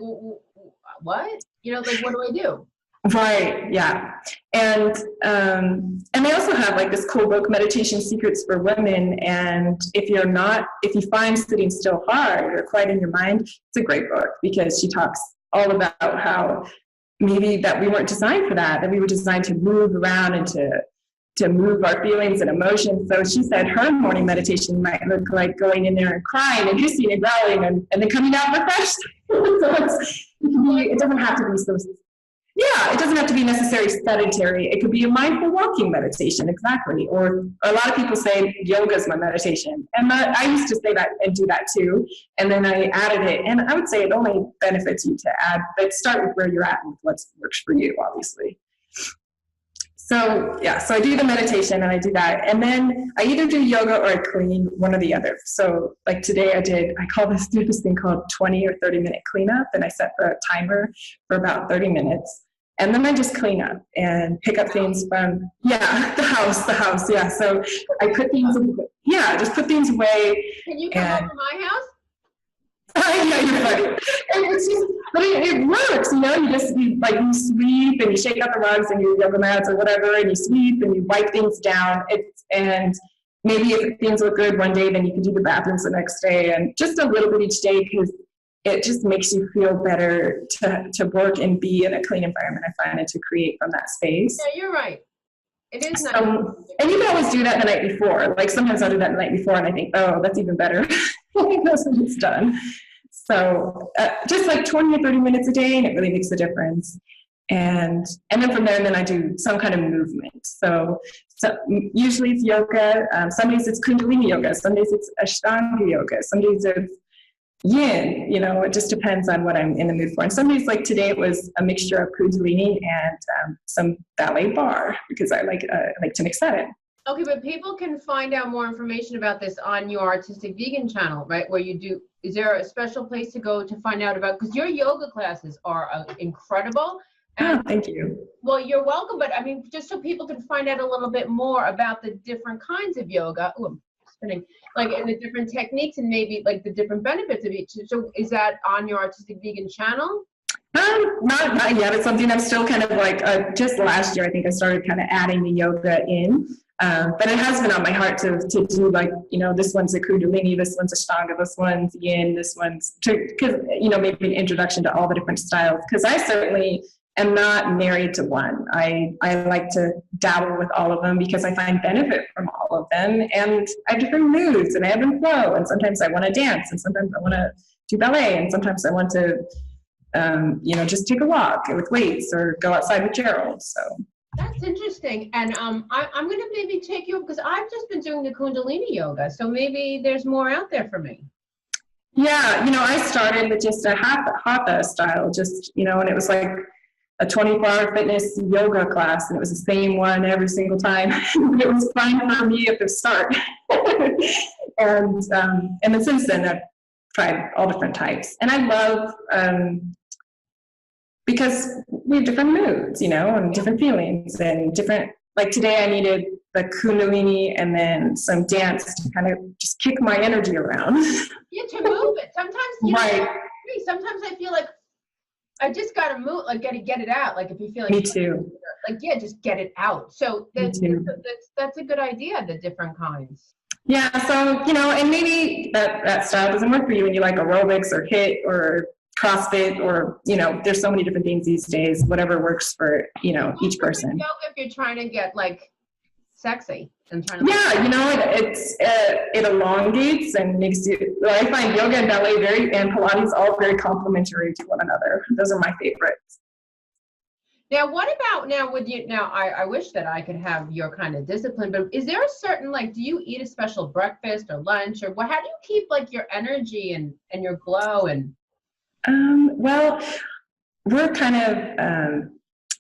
Speaker 1: what? Like, what do I do?
Speaker 2: Right. Yeah. And they also have like this cool book, Meditation Secrets for Women. And if you find sitting still hard or quiet in your mind, it's a great book, because she talks all about how maybe that we weren't designed for that we were designed to move around and to move our feelings and emotions. So she said her morning meditation might look like going in there and crying and hissing and growling and then coming out refreshed. So it doesn't have to be so. Yeah, it doesn't have to be necessarily sedentary. It could be a mindful walking meditation, exactly. Or a lot of people say yoga is my meditation. And I used to say that and do that too. And then I added it. And I would say it only benefits you to add, but start with where you're at and what works for you, obviously. So yeah, so I do the meditation and I do that. And then I either do yoga or I clean, one or the other. So like today I do this thing called 20 or 30 minute cleanup, and I set a timer for about 30 minutes. And then I just clean up and pick up things from, the house. Yeah. So I put things, just put things away.
Speaker 1: Can you come over my house?
Speaker 2: Yeah, you're funny. And it's just, but it works, you sweep and you shake out the rugs and your yoga mats or whatever, and you sweep and you wipe things down. And maybe if things look good one day, then you can do the bathrooms the next day, and just a little bit each day, because it just makes you feel better to work and be in a clean environment. I find it to create from that space.
Speaker 1: Yeah, you're right. It is nice.
Speaker 2: And you can always do that the night before. Like sometimes I'll do that the night before and I think, oh, that's even better. That's when it's done. So just like 20 or 30 minutes a day, and it really makes a difference. And then from there, I do some kind of movement. So usually it's yoga. Some days it's Kundalini yoga. Some days it's Ashtanga yoga. Some days it's yin. It just depends on what I'm in the mood for. And some days, like today, it was a mixture of Kundalini and some ballet bar, because I like to mix that in.
Speaker 1: Okay, but people can find out more information about this on your Artistic Vegan channel, right? Is there a special place to go to find out about, because your yoga classes are incredible. And,
Speaker 2: thank you.
Speaker 1: Well, you're welcome, but I mean, just so people can find out a little bit more about the different kinds of yoga. Oh, I'm spinning. Like, and the different techniques and maybe like the different benefits of each. So is that on your Artistic Vegan channel?
Speaker 2: Not yet. It's something I'm still kind of like, just last year, I think I started kind of adding the yoga in. But it has been on my heart to do, like, this one's a Kundalini, this one's Ashtanga, this one's Yin, this one's, because, maybe an introduction to all the different styles. Because I certainly am not married to one. I like to dabble with all of them because I find benefit from all of them. And I have different moods and I ebb and flow. And sometimes I want to dance and sometimes I want to do ballet. And sometimes I want to, just take a walk with weights or go outside with Gerald. So.
Speaker 1: That's interesting. And I'm going to maybe take you, because I've just been doing the Kundalini yoga. So maybe there's more out there for me.
Speaker 2: Yeah. I started with just a hatha style, and it was like a 24-hour fitness yoga class. And it was the same one every single time. It was fine for me at the start. And then since then I've tried all different types. And I love, because we have different moods, and different feelings and different, like today I needed the Kundalini and then some dance to kind of just kick my energy around.
Speaker 1: Yeah, to move it. Sometimes, sometimes I feel like I just got to move, like get it out. Like if you feel like.
Speaker 2: Me too.
Speaker 1: Like, just get it out. So that's a good idea, the different kinds.
Speaker 2: Yeah, so, and maybe that style doesn't work for you and you like aerobics or HIIT or CrossFit or, there's so many different things these days, whatever works for, each person.
Speaker 1: Yoga if you're trying to get like sexy and trying to.
Speaker 2: It elongates and makes you, I find yoga and ballet and Pilates all very complementary to one another. Those are my favorites.
Speaker 1: Now, what about with you? Now, I wish that I could have your kind of discipline, but is there a certain, do you eat a how do you keep like your energy and your glow and?
Speaker 2: Well, we're kind of,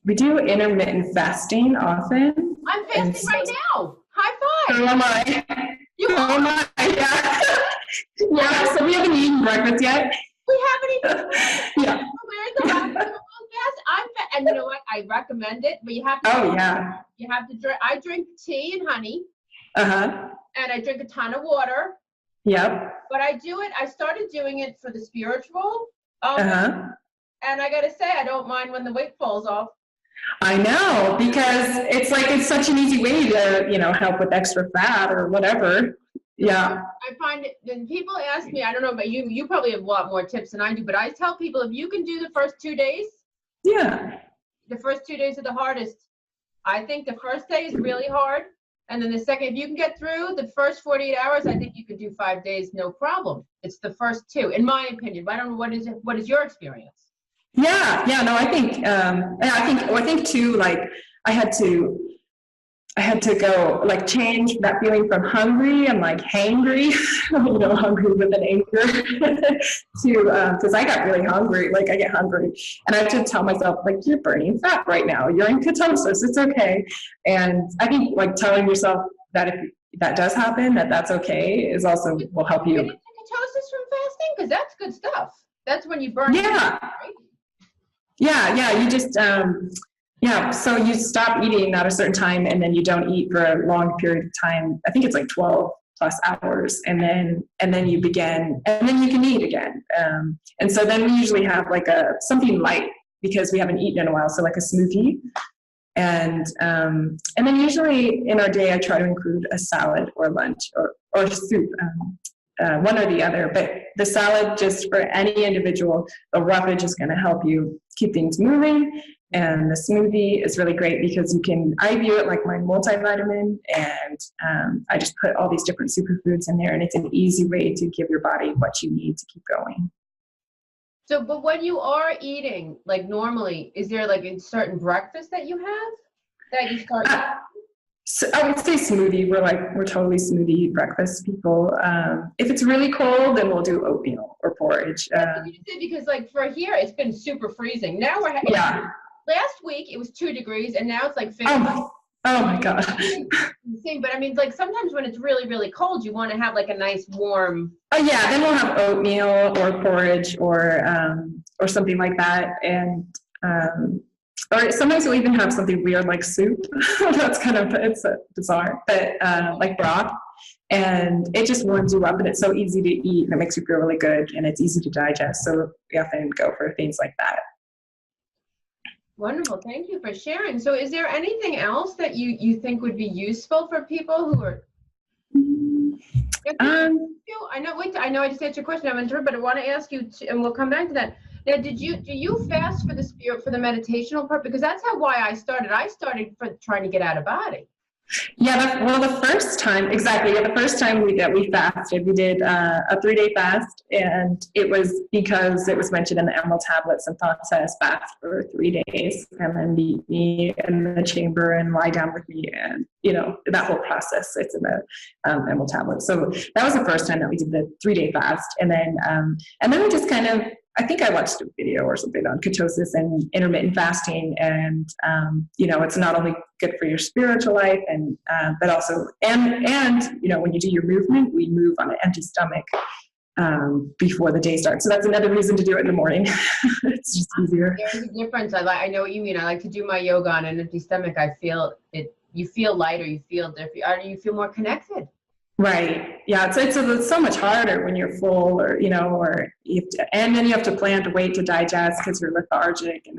Speaker 2: we do intermittent fasting often.
Speaker 1: I'm fasting right now. High five.
Speaker 2: So am I. Yeah. Yeah, so we haven't eaten breakfast yet.
Speaker 1: We haven't eaten.
Speaker 2: Yeah.
Speaker 1: Where's the last yes, and you know what? I recommend it, but you have to.
Speaker 2: Oh, yeah.
Speaker 1: You have to drink. I drink tea and honey.
Speaker 2: Uh-huh.
Speaker 1: And I drink a ton of water.
Speaker 2: Yep.
Speaker 1: But I started doing it for the spiritual.
Speaker 2: Uh-huh.
Speaker 1: And I got to say, I don't mind when the weight falls off.
Speaker 2: I know, because it's such an easy way to, help with extra fat or whatever. Yeah.
Speaker 1: I find it, when people ask me, I don't know about you, you probably have a lot more tips than I do, but I tell people if you can do the first 2 days.
Speaker 2: Yeah.
Speaker 1: The first 2 days are the hardest. I think the first day is really hard. And then the second, if you can get through the first 48 hours, I think you could do 5 days, no problem. It's the first 2, in my opinion. But I don't know, what is your experience? Yeah,
Speaker 2: no, I think too, like I I had to go like change that feeling from hungry and like hangry, hungry with an anger to, because I got really hungry, like I get hungry and I have to tell myself like, you're burning fat right now. You're in ketosis. It's okay. And I think like telling yourself that if that does happen, that's okay is also will help you.
Speaker 1: Get into ketosis from fasting? Because that's good stuff. That's when you burn.
Speaker 2: Yeah.
Speaker 1: Fat, right?
Speaker 2: Yeah. You just, so you stop eating at a certain time and then you don't eat for a long period of time. I think it's like 12 plus hours. And then you begin, and then you can eat again. And so then we usually have like something light because we haven't eaten in a while. So like a smoothie. And then usually in our day, I try to include a salad or lunch or soup, one or the other. But the salad, just for any individual, the roughage is going to help you keep things moving. And the smoothie is really great because I view it like my multivitamin, and I just put all these different superfoods in there, and it's an easy way to give your body what you need to keep going.
Speaker 1: So, but when you are eating, like normally, is there like a certain breakfast that you have that you start eating?
Speaker 2: So I would say smoothie. We're totally smoothie breakfast people. If it's really cold, then we'll do oatmeal or porridge.
Speaker 1: Because like for here, it's been super freezing. Now we're last week it was 2 degrees, and now it's like 50.
Speaker 2: Oh my God.
Speaker 1: Insane. But I mean, like sometimes when it's really, really cold, you want to have like a nice warm.
Speaker 2: Oh yeah, then we'll have oatmeal or porridge or something like that, and or sometimes we'll even have something weird like soup. That's it's bizarre, but like broth, and it just warms you up, and it's so easy to eat, and it makes you feel really good, and it's easy to digest. So we often go for things like that.
Speaker 1: Wonderful. Thank you for sharing. So is there anything else that you think would be useful for people who are I know I just answered your question, I'm interrupted, but I want to ask you and we'll come back to that. Now, do you fast for the meditational purpose? Because that's why I started. I started for trying to get out of body.
Speaker 2: Yeah, the first time we fasted, we did a 3-day fast, and it was because it was mentioned in the Emerald Tablets and thought says fast for 3 days and then meet me in the chamber and lie down with me, and that whole process, it's in the Emerald Tablets. So that was the first time that we did the 3-day fast, and then we just kind of, I think I watched a video or something on ketosis and intermittent fasting, and it's not only good for your spiritual life, and but also and when you do your movement, we move on an empty stomach before the day starts. So that's another reason to do it in the morning. It's just easier.
Speaker 1: There's a difference. I know what you mean. I like to do my yoga on an empty stomach. I feel it. You feel lighter. You feel different. Or you feel more connected.
Speaker 2: Right. Yeah. It's so much harder when you're full, or and then you have to plan to wait to digest because you're lethargic. And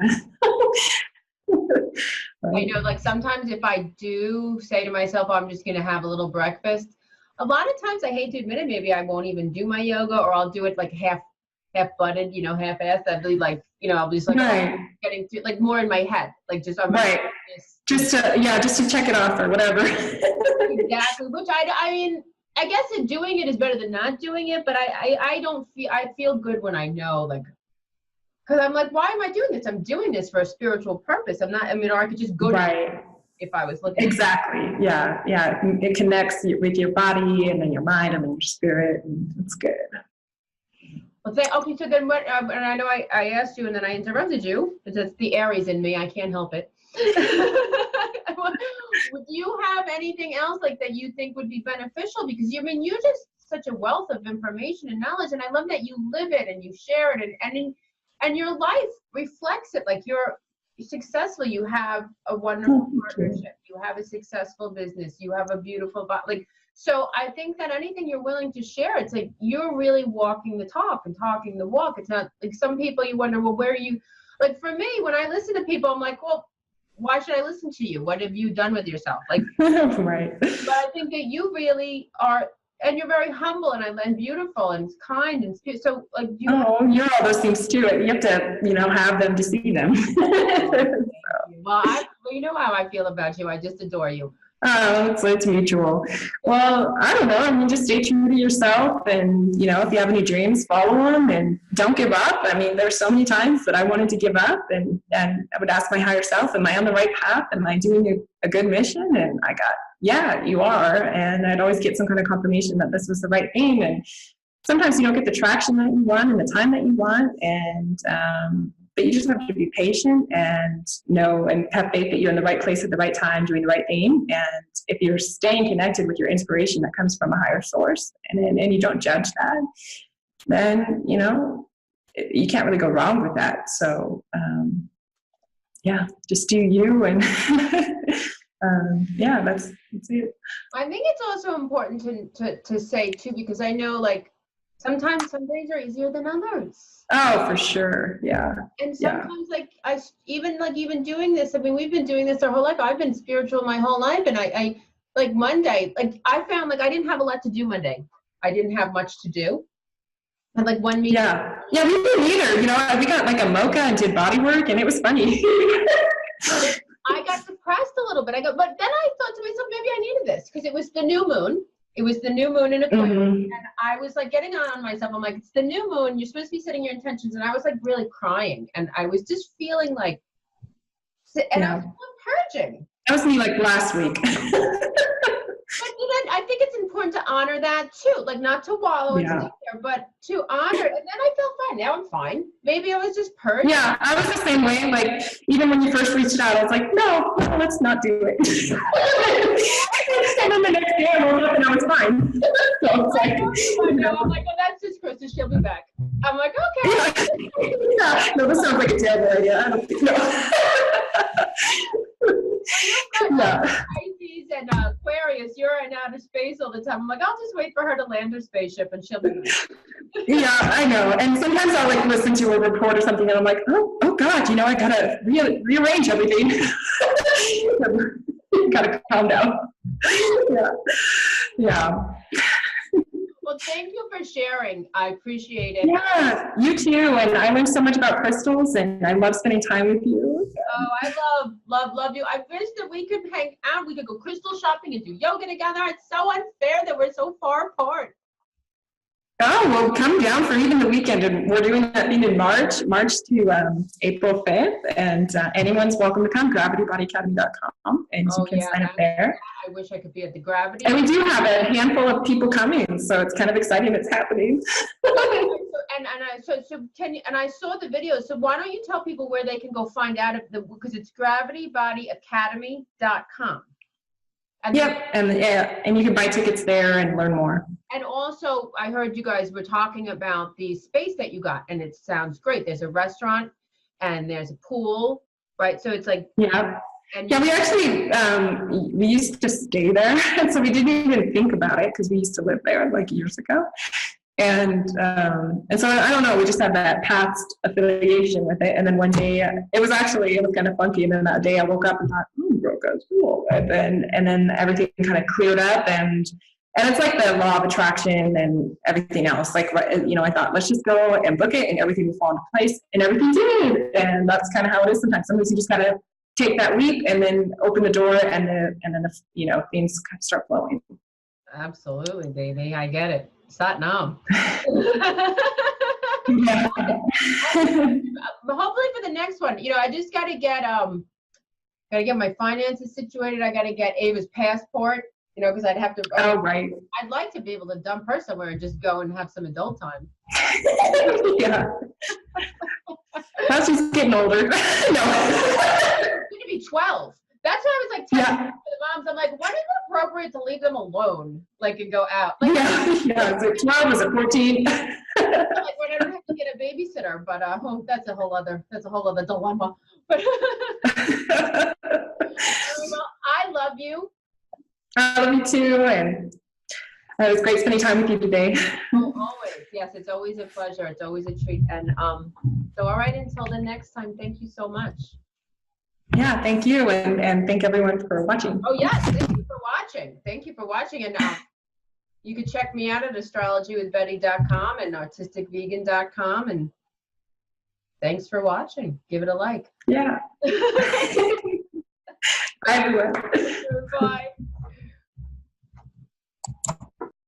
Speaker 1: right. I know, like sometimes if I do say to myself, I'm just going to have a little breakfast, a lot of times I hate to admit it, maybe I won't even do my yoga, or I'll do it like half-butted, half-assed. I'll be like, I'll just like getting to like more in my head, like just I'm
Speaker 2: right. Just to check it off or whatever.
Speaker 1: Exactly. Which I mean, I guess doing it is better than not doing it, but I feel good when I know, like, because I'm like, why am I doing this? I'm doing this for a spiritual purpose. I'm not, or I could just go to if I was looking.
Speaker 2: Exactly. Yeah. It connects with your body and then your mind and then your spirit, and it's good.
Speaker 1: Well, okay, so then what, and I know I asked you and then I interrupted you, because it's the Aries in me, I can't help it. Would you have anything else like that you think would be beneficial? Because you're just such a wealth of information and knowledge, and I love that you live it and you share it, and your life reflects it. Like you're successful, you have a wonderful partnership, you have a successful business, you have a beautiful body. So I think that anything you're willing to share, it's like you're really walking the talk and talking the walk. It's not like some people you wonder, well, where are you? Like for me, when I listen to people, I'm like, well, why should I listen to you? What have you done with yourself? Like,
Speaker 2: right.
Speaker 1: But I think that you really are, and you're very humble and beautiful and kind and so like you're
Speaker 2: all those things too. You have to, have them to see them.
Speaker 1: Well, you know how I feel about you. I just adore you.
Speaker 2: So it's mutual. Well, I don't know. I mean, just stay true to yourself, and if you have any dreams, follow them, and don't give up. I mean, there's so many times that I wanted to give up, and I would ask my higher self, "Am I on the right path? Am I doing a good mission?" And I got, "Yeah, you are." And I'd always get some kind of confirmation that this was the right thing. And sometimes you don't get the traction that you want and the time that you want, and but you just have to be patient and know and have faith that you're in the right place at the right time doing the right thing. And if you're staying connected with your inspiration that comes from a higher source, and you don't judge that, then you can't really go wrong with that. So just do you, and that's it.
Speaker 1: I think it's also important to say too, because I know like sometimes some days are easier than others.
Speaker 2: Oh, for sure. Yeah.
Speaker 1: And sometimes like even doing this, I mean, we've been doing this our whole life. I've been spiritual my whole life. And I like Monday, like I found like I didn't have a lot to do Monday. I didn't have much to do. And like one meeting.
Speaker 2: Yeah, we didn't either. We got like a mocha and did body work, and it was funny.
Speaker 1: I got depressed a little bit. But then I thought to myself, maybe I needed this because it was the new moon. It was the new moon in Aquarius, and I was like getting on myself. I'm like, it's the new moon. You're supposed to be setting your intentions, and I was like really crying, and I was just feeling like, and I was purging.
Speaker 2: That was me like last week.
Speaker 1: But I think it's important to honor that too, like not to wallow and stay there, but to honor. And then I felt fine. Now I'm fine. Maybe I was just purging.
Speaker 2: Yeah, I was the same way. Like even when you first reached out, I was like, no, let's not do it. And then the next day I woke up and I was fine. So it's like,
Speaker 1: I'm like, oh, that's just Christa. She'll be back. I'm like, okay.
Speaker 2: No, this sounds like a terrible idea. I don't think
Speaker 1: Pisces and Aquarius, you're in outer space all the time. I'm like, I'll just wait for her to land her spaceship and she'll be back.
Speaker 2: Yeah, I know. And sometimes I'll like listen to a report or something and I'm like, oh God, I gotta rearrange everything. Gotta calm down. Yeah.
Speaker 1: Well, thank you for sharing. I appreciate it.
Speaker 2: Yeah, you too. And I learned so much about crystals, and I love spending time with you.
Speaker 1: Oh, I love you. I wish that we could hang out. We could go crystal shopping and do yoga together. It's so unfair that we're so far apart.
Speaker 2: Oh, well, come down for even the weekend. And we're doing that thing in March to April 5th. And anyone's welcome to come, gravitybodyacademy.com. And you can sign up there.
Speaker 1: I wish I could be at the Gravity.
Speaker 2: And we do have a handful of people coming. So it's kind of exciting it's happening.
Speaker 1: And I saw the video. So why don't you tell people where they can go find out because it's gravitybodyacademy.com. And you can buy tickets there and learn more. And also, I heard you guys were talking about the space that you got, and it sounds great. There's a restaurant and there's a pool, right? So it's like
Speaker 2: we actually we used to stay there, and so we didn't even think about it because we used to live there like years ago. And so I don't know, we just had that past affiliation with it. And then one day it was kind of funky. And then that day I woke up and thought, Broca's cool. And then everything kind of cleared up, and it's like the law of attraction and everything else. Like, I thought, let's just go and book it and everything will fall into place, and everything did. And that's kind of how it is sometimes. Sometimes you just got to take that leap and then open the door and then things kind of start flowing.
Speaker 1: Absolutely, baby. I get it. Sat nam. Hopefully for the next one, I just got to get my finances situated. I got to get Ava's passport, because I'd have to.
Speaker 2: Oh, right.
Speaker 1: I'd like to be able to dump her somewhere and just go and have some adult time.
Speaker 2: Yeah. Now she's getting older. No.
Speaker 1: She's going to be 12. That's why I was like telling the moms, I'm like, when is it appropriate to leave them alone, like, and go out? Like,
Speaker 2: is it 12? Is it 14?
Speaker 1: Like when I don't have to get a babysitter, but that's a whole other dilemma. But well, I love you.
Speaker 2: I love you too, and it was great spending time with you today.
Speaker 1: Oh, always. Yes, it's always a pleasure. It's always a treat. And so all right, until the next time, thank you so much.
Speaker 2: Yeah, thank you, and thank everyone for watching.
Speaker 1: Oh, yes, thank you for watching. Thank you for watching. And you can check me out at astrologywithbetty.com and artisticvegan.com. And thanks for watching. Give it a like.
Speaker 2: Yeah. Bye, everyone.
Speaker 1: Bye.